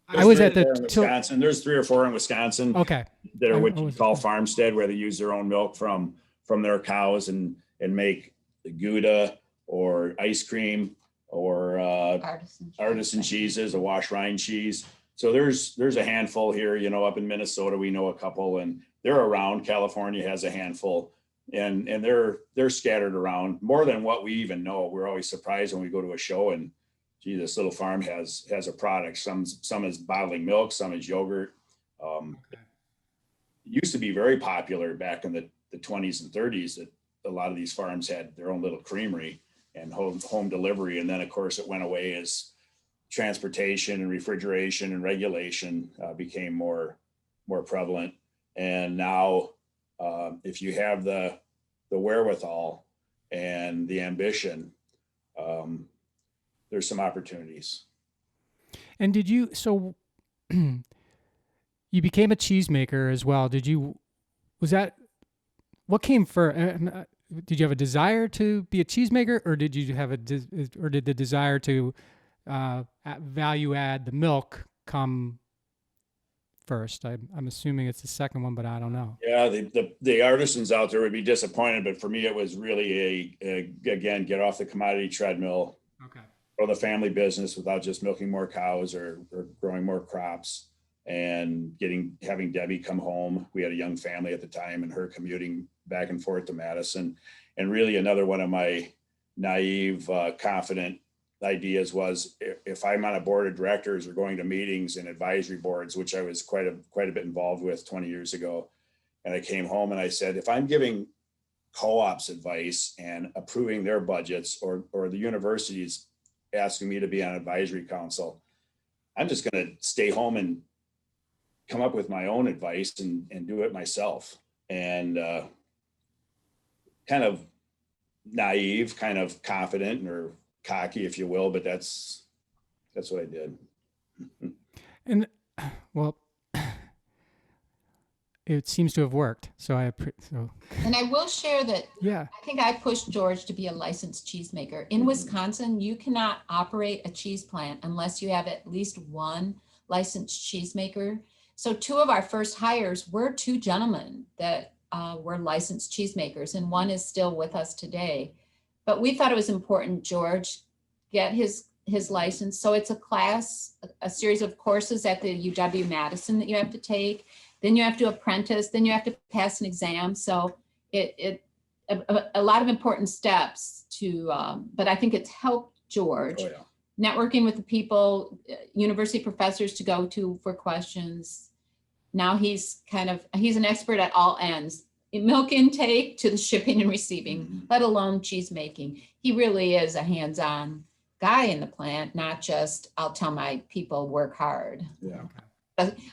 I was at the Wisconsin. There's 3 or 4 in Wisconsin. Okay. That are what you call farmstead, where they use their own milk from their cows and make Gouda or ice cream or artisan cheeses, a wash rind cheese. So there's a handful here, up in Minnesota, we know a couple, and they're around. California has a handful, and they're scattered around more than what we even know. We're always surprised when we go to a show and, gee, this little farm has a product. Some is bottling milk, some is yogurt. It used to be very popular back in the 20s and 30s that a lot of these farms had their own little creamery and home delivery. And then of course it went away as transportation and refrigeration and regulation became more prevalent. And now if you have the wherewithal and the ambition, there's some opportunities. And so you became a cheesemaker as well. What came first? Did you have a desire to be a cheesemaker, or did you have did the desire to value add the milk come first? I'm assuming it's the second one, but I don't know. Yeah, the artisans out there would be disappointed, but for me, it was really again, get off the commodity treadmill. Okay. Grow the family business without just milking more cows or growing more crops, and having Debbie come home. We had a young family at the time, and her commuting back and forth to Madison. And really another one of my naive, confident ideas was, if I'm on a board of directors or going to meetings and advisory boards, which I was quite a bit involved with 20 years ago. And I came home and I said, if I'm giving co-ops advice and approving their budgets, or the universities asking me to be on advisory council, I'm just going to stay home and come up with my own advice and do it myself. And kind of naive, kind of confident or cocky, if you will, but that's what I did. And well, it seems to have worked. So And I will share that yeah. I think I pushed George to be a licensed cheesemaker. In Wisconsin, you cannot operate a cheese plant unless you have at least one licensed cheesemaker. So two of our first hires were two gentlemen that were licensed cheesemakers, and one is still with us today. But we thought it was important George get his license. So it's a class, a series of courses at the UW-Madison that you have to take. Then you have to apprentice, then you have to pass an exam. So a lot of important steps to, but I think it's helped George. Oh, yeah. Networking with the people, university professors to go to for questions. Now he's an expert at all ends, milk intake to the shipping and receiving, let alone cheese making. He really is a hands-on guy in the plant, not just, I'll tell my people work hard. Yeah.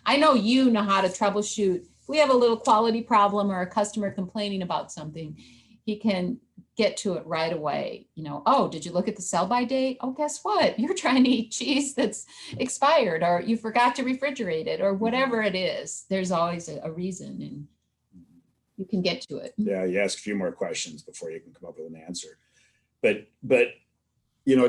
I know you know how to troubleshoot. If we have a little quality problem or a customer complaining about something, he can get to it right away. Oh, did you look at the sell-by date? Oh, guess what? You're trying to eat cheese that's expired, or you forgot to refrigerate it, or whatever it is. There's always a reason, and you can get to it. Yeah, you ask a few more questions before you can come up with an answer. But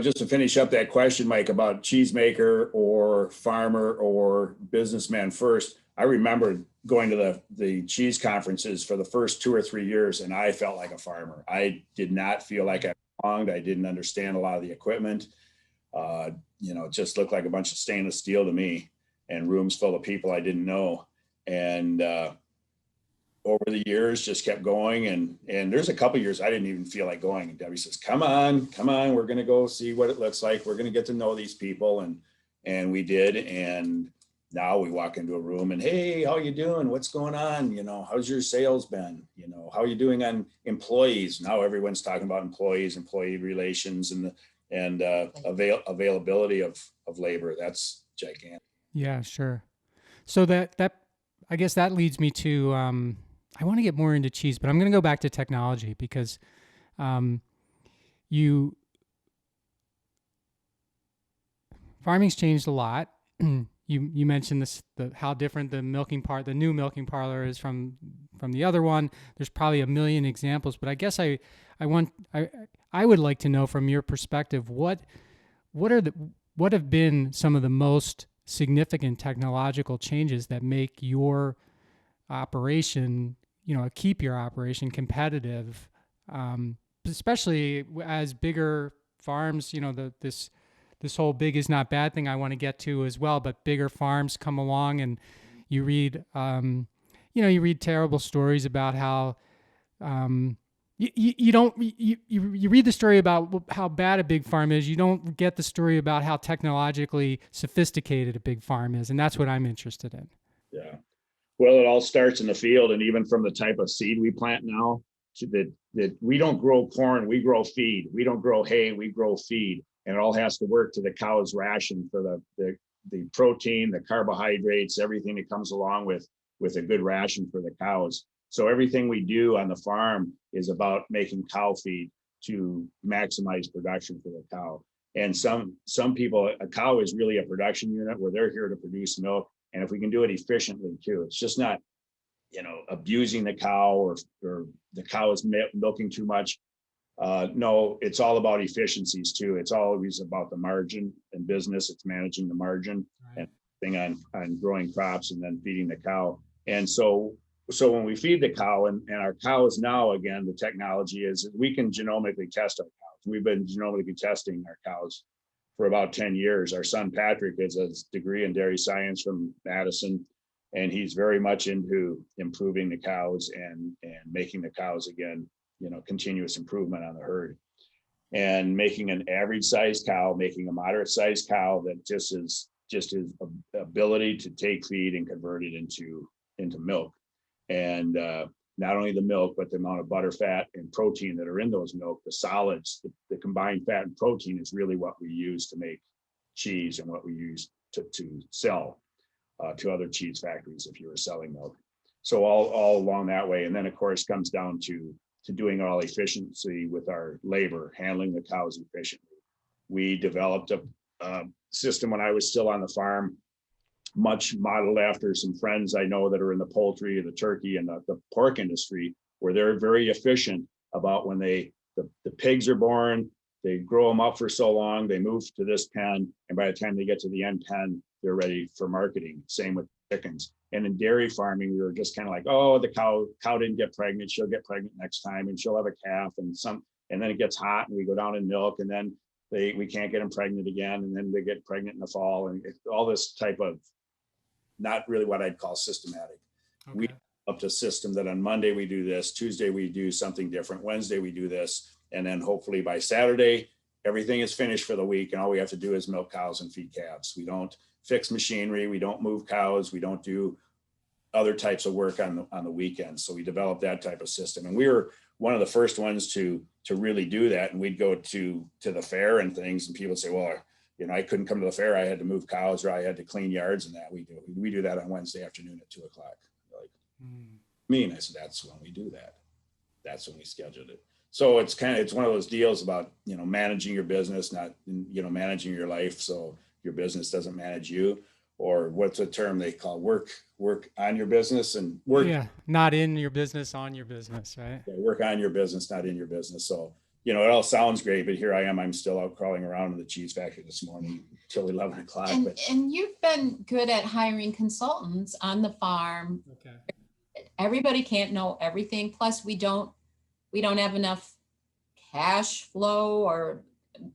just to finish up that question, Mike, about cheesemaker or farmer or businessman first, I remember going to the cheese conferences for the first 2 or 3 years, and I felt like a farmer. I did not feel like I belonged. I didn't understand a lot of the equipment. It just looked like a bunch of stainless steel to me, and rooms full of people I didn't know. And over the years, just kept going. And there's a couple of years I didn't even feel like going. And Debbie says, come on, we're going to go see what it looks like. We're going to get to know these people. And we did. And now we walk into a room and, hey, how you doing? What's going on? How's your sales been? How are you doing on employees? Now everyone's talking about employees, employee relations, and availability of labor. That's gigantic. Yeah, sure. So that I guess that leads me to, I want to get more into cheese, but I'm going to go back to technology because farming's changed a lot. You mentioned this, how different the new milking parlor is from the other one. There's probably a million examples, but I guess I would like to know from your perspective, what have been some of the most significant technological changes that make your operation, keep your operation competitive, especially as bigger farms, this whole big is not bad thing I want to get to as well, but bigger farms come along and you read terrible stories about how, you read the story about how bad a big farm is. You don't get the story about how technologically sophisticated a big farm is. And that's what I'm interested in. Yeah. Well, it all starts in the field, and even from the type of seed we plant now, that we don't grow corn, we grow feed. We don't grow hay, we grow feed. And it all has to work to the cow's ration for the protein, the carbohydrates, everything that comes along with a good ration for the cows. So everything we do on the farm is about making cow feed to maximize production for the cow. And some people, a cow is really a production unit where they're here to produce milk. And if we can do it efficiently too, it's just not, abusing the cow or the cow is milking too much. No, it's all about efficiencies too. It's always about the margin in business. It's managing the margin, right, and thing on growing crops and then feeding the cow. And so when we feed the cow and our cows now, again, the technology is we can genomically test our cows. We've been genomically testing our cows for about 10 years. Our son Patrick has a degree in dairy science from Madison, and he's very much into improving the cows and making the cows, again, continuous improvement on the herd, and making an average sized cow, making a moderate sized cow that just his ability to take feed and convert it into milk. And not only the milk, but the amount of butter, fat, and protein that are in those milk, the solids, the combined fat and protein is really what we use to make cheese and what we use to sell to other cheese factories if you were selling milk. So all along that way. And then, of course, comes down to doing all efficiency with our labor, handling the cows efficiently. We developed a system when I was still on the farm much modeled after some friends I know that are in the poultry, the turkey, and the pork industry, where they're very efficient about when the pigs are born, they grow them up for so long, they move to this pen, and by the time they get to the end pen, they're ready for marketing. Same with chickens. And in dairy farming, we were just kind of like, oh, the cow didn't get pregnant, she'll get pregnant next time, and she'll have a calf, and then it gets hot, and we go down in milk, and then we can't get them pregnant again, and then they get pregnant in the fall, and all this type of not really what I'd call systematic. Okay. We up to system that on Monday we do this, Tuesday we do something different, Wednesday we do this, and then hopefully by Saturday everything is finished for the week, and all we have to do is milk cows and feed calves. We don't fix machinery, we don't move cows, we don't do other types of work on the weekends. So we developed that type of system, and we were one of the first ones to really do that. And we'd go to the fair and things, and people would say, well, I couldn't come to the fair, I had to move cows, or I had to clean yards, and that we do that on Wednesday afternoon at 2:00. Like, me, and I said, that's when we do that. That's when we scheduled it. So it's one of those deals about, managing your business, not, managing your life, so your business doesn't manage you. Or what's a term they call work on your business, and work. Yeah, not in your business, on your business, right? Yeah, work on your business, not in your business. So, it all sounds great, but here I am, I'm still out crawling around in the cheese factory this morning till 11 o'clock. And you've been good at hiring consultants on the farm. Okay. Everybody can't know everything. Plus we don't have enough cash flow or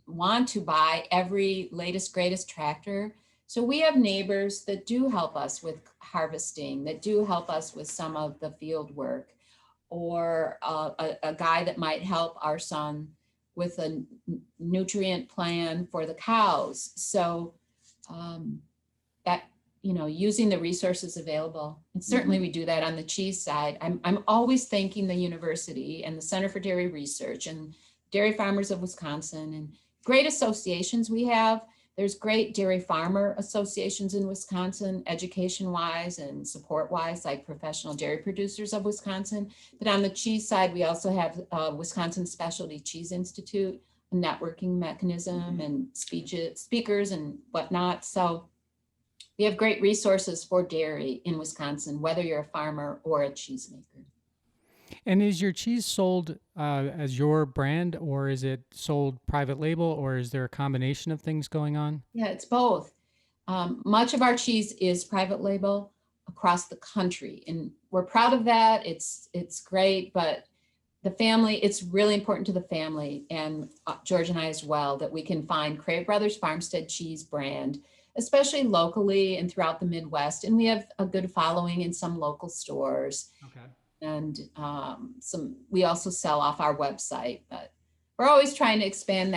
want to buy every latest, greatest tractor. So we have neighbors that do help us with harvesting, that do help us with some of the field work, or a guy that might help our son with a nutrient plan for the cows. So that, using the resources available. And certainly we do that on the cheese side. I'm always thanking the university and the Center for Dairy Research and Dairy Farmers of Wisconsin, and great associations we have. There's great dairy farmer associations in Wisconsin, education-wise and support-wise, like Professional Dairy Producers of Wisconsin. But on the cheese side, we also have Wisconsin Specialty Cheese Institute, a networking mechanism, and speakers and whatnot. So we have great resources for dairy in Wisconsin, whether you're a farmer or a cheesemaker. And is your cheese sold as your brand, or is it sold private label, or is there a combination of things going on? Yeah, it's both. Much of our cheese is private label across the country, and we're proud of that. It's great, but the family, it's really important to the family, and George and I as well, that we can find Crave Brothers Farmstead cheese brand, especially locally and throughout the Midwest. And we have a good following in some local stores. Okay. And we also sell off our website, but we're always trying to expand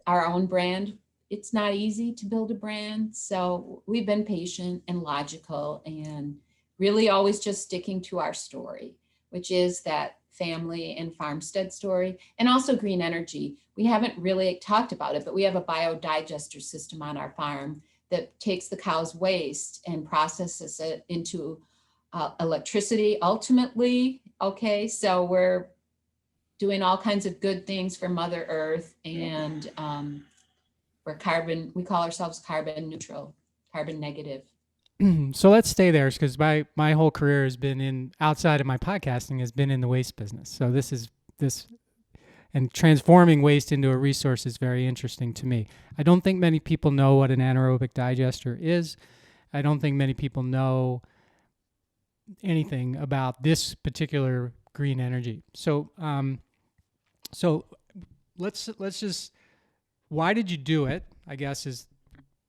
our own brand. It's not easy to build a brand. So we've been patient and logical, and really always just sticking to our story, which is that family and farmstead story, and also green energy. We haven't really talked about it, but we have a biodigester system on our farm that takes the cow's waste and processes it into electricity ultimately. Okay, so we're doing all kinds of good things for Mother Earth, and we call ourselves carbon neutral, carbon negative. So let's stay there, because my whole career has been outside of my podcasting, has been in the waste business. So this and transforming waste into a resource is very interesting to me. I don't think many people know what an anaerobic digester is. I don't think many people know anything about this particular green energy. So let's just, why did you do it, I guess, is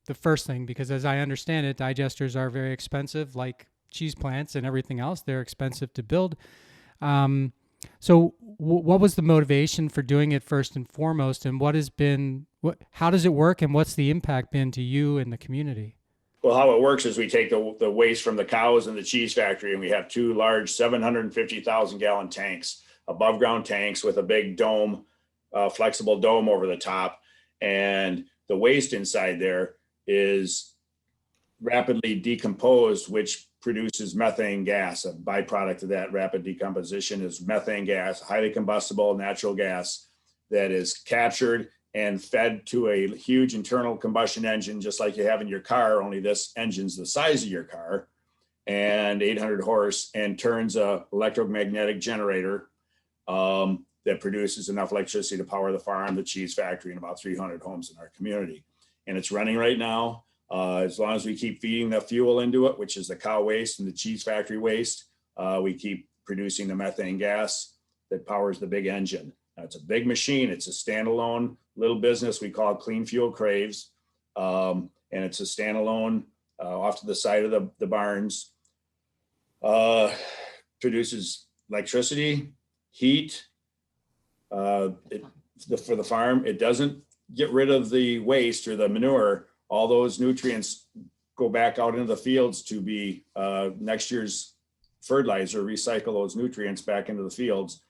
the first thing, because as I understand it, digesters are very expensive, like cheese plants and everything else. They're expensive to build. So what was the motivation for doing it first and foremost, and how does it work, and what's the impact been to you and the community? Well, how it works is we take the waste from the cows in the cheese factory, and we have two large 750,000 gallon tanks, above ground tanks with a big dome, flexible dome over the top. And the waste inside there is rapidly decomposed, which produces methane gas. A byproduct of that rapid decomposition is methane gas, highly combustible natural gas that is captured and fed to a huge internal combustion engine, just like you have in your car, only this engine's the size of your car, and 800 horse, and turns a electromagnetic generator that produces enough electricity to power the farm, the cheese factory, and about 300 homes in our community. And it's running right now. As long as we keep feeding the fuel into it, which is the cow waste and the cheese factory waste, we keep producing the methane gas that powers the big engine. Now, it's a big machine. It's a standalone little business. We call it Clean Fuel Craves. And it's a standalone off to the side of the barns. Produces electricity, heat for the farm. It doesn't get rid of the waste or the manure. All those nutrients go back out into the fields to be next year's fertilizer, recycle those nutrients back into the fields.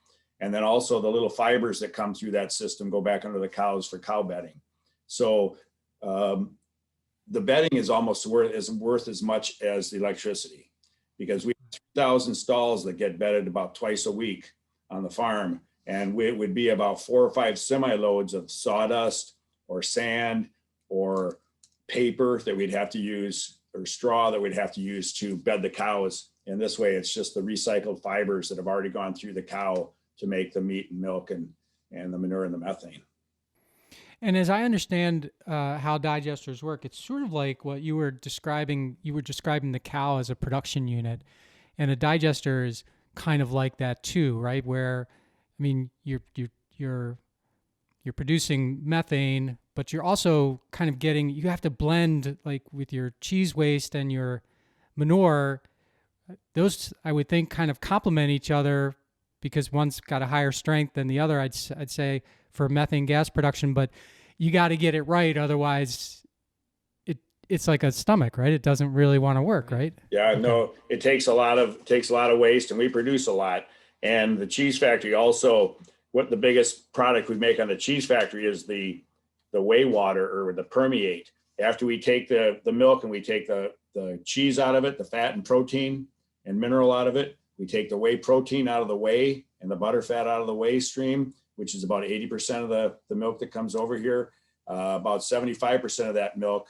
And then also the little fibers that come through that system go back under the cows for cow bedding. So the bedding is almost worth as much as the electricity, because we have 3,000 stalls that get bedded about twice a week on the farm. And it would be about 4 or 5 semi-loads of sawdust or sand or paper that we'd have to use, or straw that we'd have to use to bed the cows. And this way, it's just the recycled fibers that have already gone through the cow to make the meat and milk and the manure and the methane. And as I understand how digesters work, it's sort of like what you were describing. You were describing the cow as a production unit, and a digester is kind of like that too, right? Where, I mean, you're producing methane, but you're also kind of you have to blend, like with your cheese waste and your manure. Those, I would think, kind of complement each other, because one's got a higher strength than the other, I'd say, for methane gas production. But you got to get it right, otherwise it's like a stomach, right? It doesn't really want to work, right? Yeah, okay. No, it takes a lot of waste, and we produce a lot. And the cheese factory also, what the biggest product we make on the cheese factory is the whey water, or the permeate. After we take the milk and we take the cheese out of it, the fat and protein and mineral out of it, we take the whey protein out of the whey and the butter fat out of the whey stream, which is about 80% of the milk that comes over here. About 75% of that milk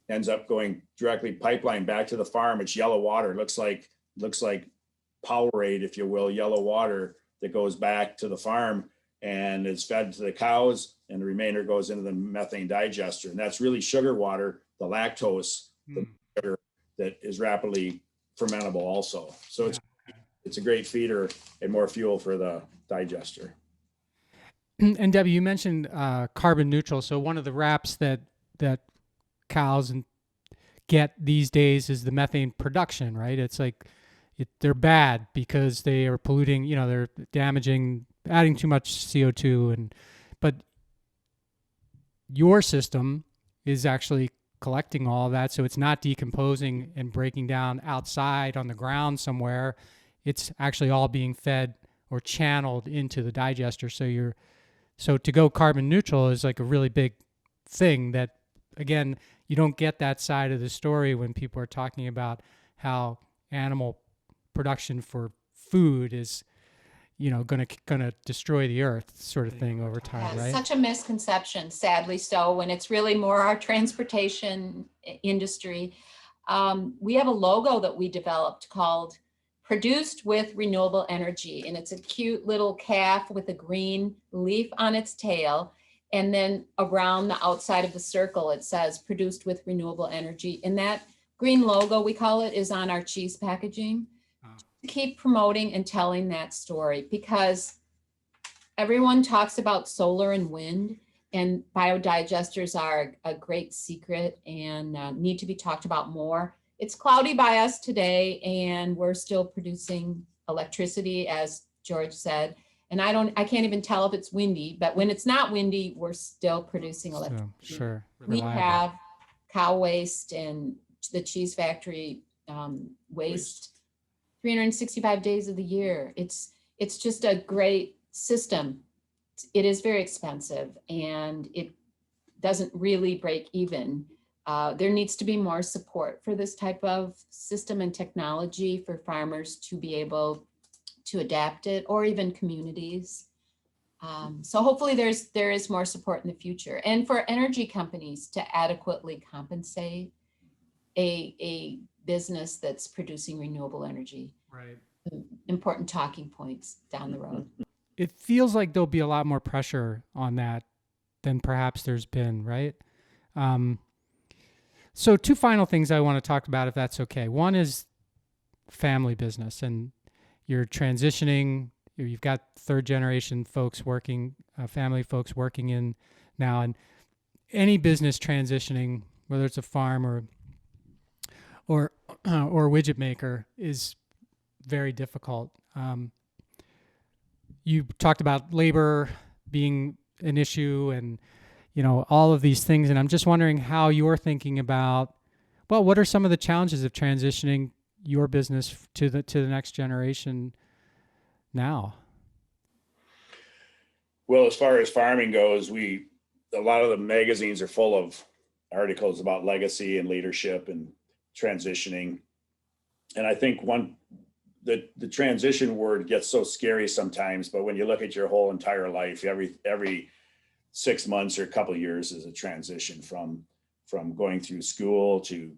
ends up going directly pipeline back to the farm. It's yellow water. It looks like Powerade, if you will, yellow water that goes back to the farm and is fed to the cows, and the remainder goes into the methane digester. And that's really sugar water, the lactose, the sugar that is rapidly fermentable also. So it's a great feeder and more fuel for the digester. And Debbie, you mentioned carbon neutral. So one of the raps that cows get these days is the methane production, right? It's like they're bad because they are polluting, they're damaging, adding too much CO2. But your system is actually collecting all of that, so it's not decomposing and breaking down outside on the ground somewhere. It's actually all being fed or channeled into the digester. So to go carbon neutral is like a really big thing that, again, you don't get that side of the story when people are talking about how animal production for food is, gonna destroy the earth, sort of thing, over time, right? Such a misconception, sadly so, when it's really more our transportation industry. We have a logo that we developed called Produced with Renewable Energy, and it's a cute little calf with a green leaf on its tail, and then around the outside of the circle it says Produced with Renewable Energy, and that green logo, we call it, is on our cheese packaging. Keep promoting and telling that story, because everyone talks about solar and wind, and biodigesters are a great secret and need to be talked about more. It's cloudy by us today, and we're still producing electricity, as George said. And I can't even tell if it's windy, but when it's not windy, we're still producing electricity. Sure. We have cow waste and the cheese factory waste 365 days of the year. It's just a great system. It is very expensive, and it doesn't really break even. There needs to be more support for this type of system and technology for farmers to be able to adapt it, or even communities. So hopefully there is more support in the future, and for energy companies to adequately compensate a business that's producing renewable energy. Right. Important talking points down the road. It feels like there'll be a lot more pressure on that than perhaps there's been, right? So two final things I want to talk about, if that's okay. One is family business, and you're transitioning. You've got third generation folks working, family folks working in now, and any business transitioning, whether it's a farm or a widget maker, is very difficult. You talked about labor being an issue, and all of these things, and I'm just wondering how you're thinking about, well, what are some of the challenges of transitioning your business to the next generation now? Well, as far as farming goes, a lot of the magazines are full of articles about legacy and leadership and transitioning. And I think the transition word gets so scary sometimes, but when you look at your whole entire life, every 6 months or a couple of years is a transition from going through school to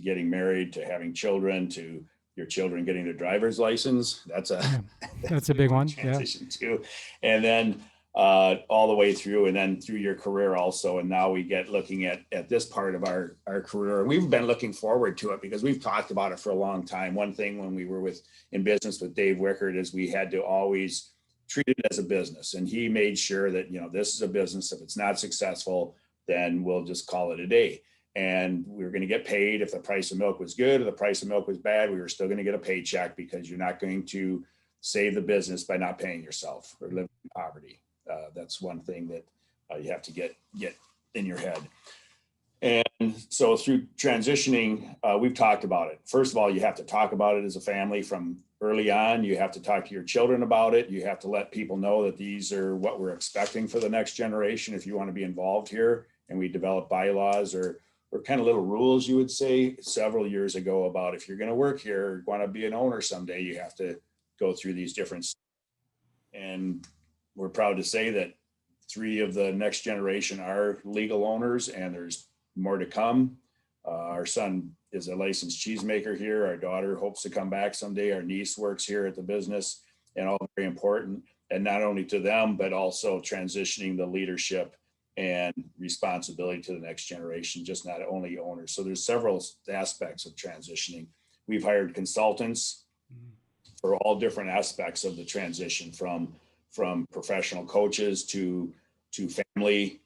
getting married, to having children, to your children getting their driver's license. That's a big one. Transition too. And then all the way through, and then through your career also. And now we get looking at this part of our career. And we've been looking forward to it because we've talked about it for a long time. One thing when we were in business with Dave Wickert is we had to always treat it as a business. And he made sure that, this is a business. If it's not successful, then we'll just call it a day. And we were going to get paid. If the price of milk was good or the price of milk was bad, we were still going to get a paycheck, because you're not going to save the business by not paying yourself or living in poverty. That's one thing that you have to get in your head. And so through transitioning, we've talked about it. First of all, you have to talk about it as a family from early on. You have to talk to your children about it. You have to let people know that these are what we're expecting for the next generation if you want to be involved here. And we developed bylaws or kind of little rules, you would say, several years ago about if you're going to work here or want to be an owner someday, you have to go through these different steps. And we're proud to say that 3 of the next generation are legal owners, and there's more to come. Our son is a licensed cheesemaker here. Our daughter hopes to come back someday. Our niece works here at the business, and all very important. And not only to them, but also transitioning the leadership and responsibility to the next generation, just not only owners. So there's several aspects of transitioning. We've hired consultants for all different aspects of the transition, from professional coaches to family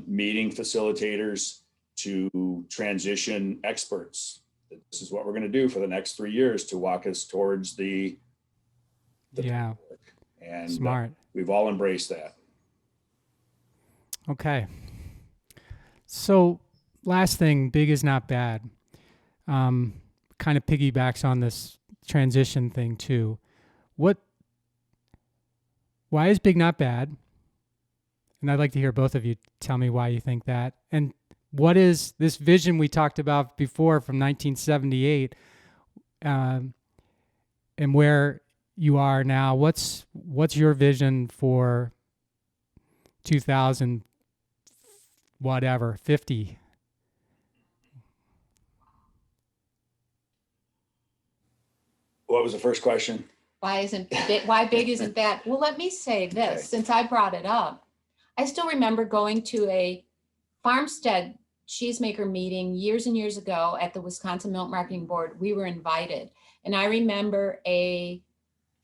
meeting facilitators to transition experts. This is what we're going to do for the next 3 years to walk us towards the yeah. And smart. We've all embraced that. Okay. So last thing, big is not bad. Kind of piggybacks on this transition thing too. Why is big not bad? And I'd like to hear both of you tell me why you think that. And what is this vision we talked about before from 1978, and where you are now? What's your vision for 2000? Whatever, 50. What was the first question? Why big isn't bad? Well, let me say this, Okay. since I brought it up. I still remember going to a farmstead cheesemaker meeting years and years ago at the Wisconsin Milk Marketing Board. We were invited, and I remember a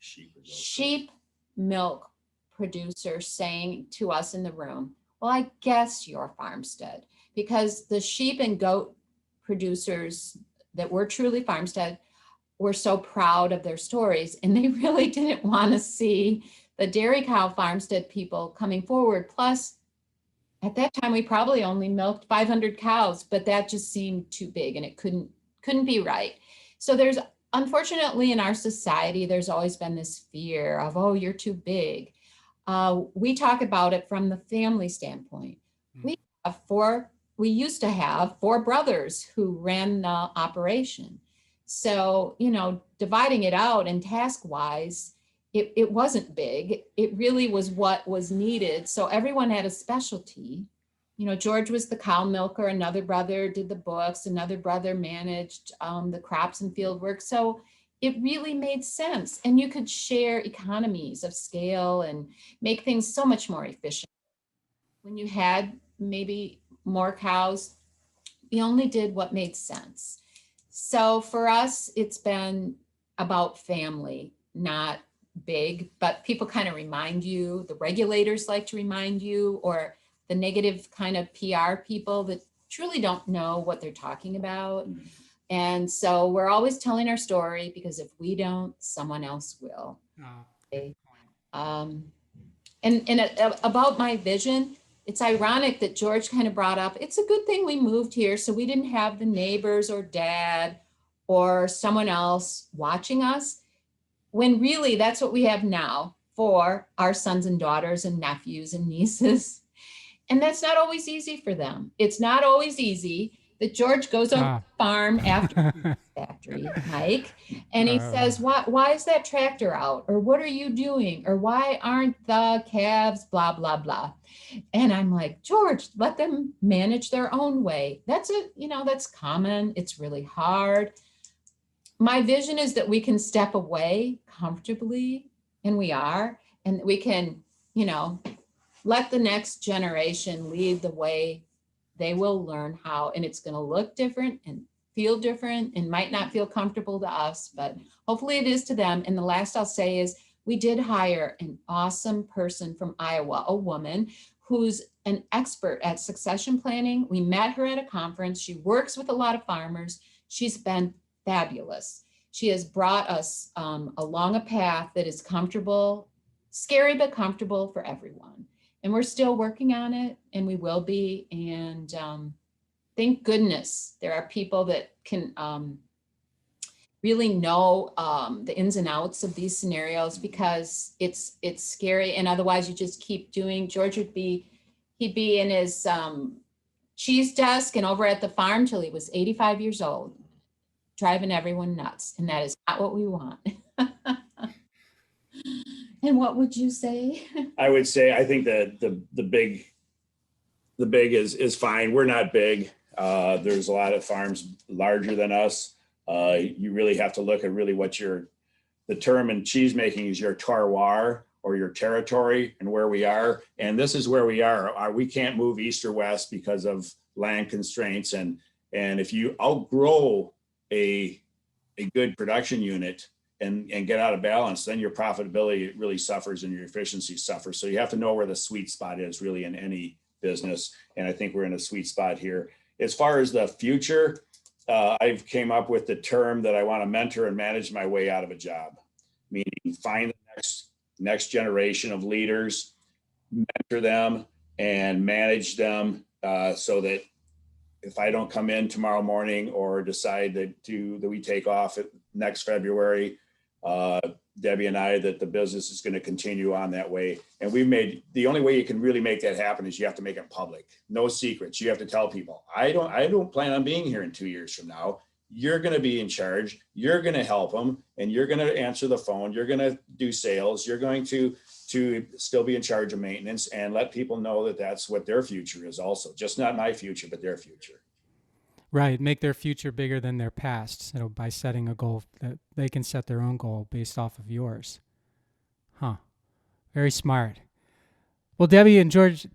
sheep milk producer saying to us in the room, well, I guess you're farmstead, because the sheep and goat producers that were truly farmstead were so proud of their stories, and they really didn't want to see the dairy cow farmstead people coming forward. Plus, at that time, we probably only milked 500 cows, but that just seemed too big, and it couldn't be right. So there's, unfortunately, in our society, there's always been this fear of, oh, you're too big. We talk about it from the family standpoint. We used to have 4 brothers who ran the operation. So, dividing it out and task wise, it wasn't big. It really was what was needed. So everyone had a specialty. You know, George was the cow milker. Another brother did the books. Another brother managed the crops and field work. So it really made sense. And you could share economies of scale and make things so much more efficient. When you had maybe more cows, we only did what made sense. So for us, it's been about family, not big, but people kind of remind you, the regulators like to remind you, or the negative kind of PR people that truly don't know what they're talking about. And so we're always telling our story, because if we don't, someone else will. Okay. About my vision, it's ironic that George kind of brought up, it's a good thing we moved here so we didn't have the neighbors or dad or someone else watching us, when really that's what we have now for our sons and daughters and nephews and nieces. And that's not always easy for them. It's not always easy that George goes on the farm after the factory, Mike, and he says, why is that tractor out? Or what are you doing? Or why aren't the calves, blah, blah, blah. And I'm like, George, let them manage their own way. That's that's common. It's really hard. My vision is that we can step away comfortably, and we are, and we can, let the next generation lead the way. They will learn how, and it's going to look different and feel different and might not feel comfortable to us, but hopefully it is to them. And the last I'll say is we did hire an awesome person from Iowa, a woman who's an expert at succession planning. We met her at a conference. She works with a lot of farmers. She's been fabulous. She has brought us along a path that is comfortable, scary, but comfortable for everyone. And we're still working on it, and we will be. And thank goodness there are people that can really know the ins and outs of these scenarios, because it's scary. And otherwise you just keep doing. George he'd be in his cheese desk and over at the farm till he was 85 years old, driving everyone nuts. And that is not what we want. And what would you say? I would say, I think that the big is fine. We're not big. There's a lot of farms larger than us. You really have to look at really what the term in cheese making is your terroir, or your territory, and where we are. And this is where we are. We can't move east or west because of land constraints. And if you outgrow a good production unit and get out of balance, then your profitability really suffers and your efficiency suffers. So you have to know where the sweet spot is really in any business. And I think we're in a sweet spot here. As far as the future, I've came up with the term that I want to mentor and manage my way out of a job, meaning find the next generation of leaders, mentor them and manage them so that if I don't come in tomorrow morning or decide that we take off next February, Debbie and I, that the business is going to continue on that way. And the only way you can really make that happen is you have to make it public. No secrets. You have to tell people, I don't plan on being here in 2 years from now. You're going to be in charge. You're going to help them, and you're going to answer the phone. You're going to do sales. You're going to still be in charge of maintenance, and let people know that that's what their future is also. Just not my future, but their future. Right. Make their future bigger than their past. So by setting a goal that they can set their own goal based off of yours. Huh. Very smart. Well, Debbie and George,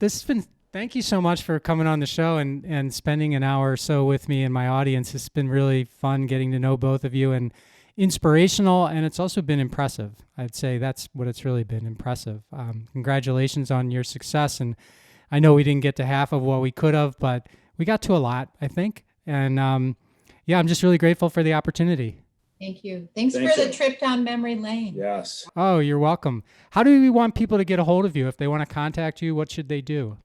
thank you so much for coming on the show and spending an hour or so with me and my audience. It's been really fun getting to know both of you, and inspirational. And it's also been impressive. I'd say that's what it's really been, impressive. Congratulations on your success. And I know we didn't get to half of what we could have, but we got to a lot, I think. And I'm just really grateful for the opportunity. Thank you. Thanks for the trip down memory lane. Yes. Oh, you're welcome. How do we want people to get a hold of you? If they want to contact you, what should they do?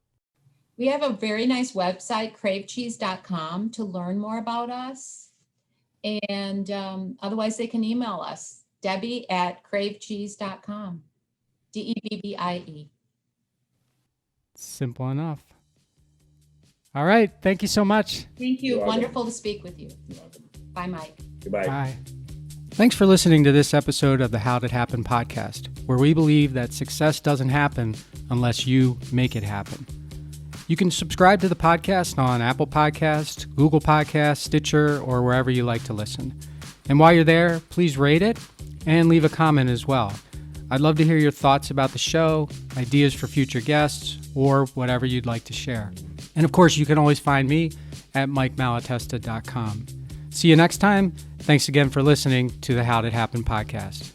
We have a very nice website, cravecheese.com, to learn more about us. And otherwise, they can email us, Debbie@cravecheese.com, DEBBIE. Simple enough. All right. Thank you so much. Thank you. Wonderful to speak with you. Bye, Mike. Goodbye. Bye. Thanks for listening to this episode of the How Did Happen podcast, where we believe that success doesn't happen unless you make it happen. You can subscribe to the podcast on Apple Podcasts, Google Podcasts, Stitcher, or wherever you like to listen. And while you're there, please rate it and leave a comment as well. I'd love to hear your thoughts about the show, ideas for future guests, or whatever you'd like to share. And of course, you can always find me at MikeMalatesta.com. See you next time. Thanks again for listening to the How Did Happen podcast.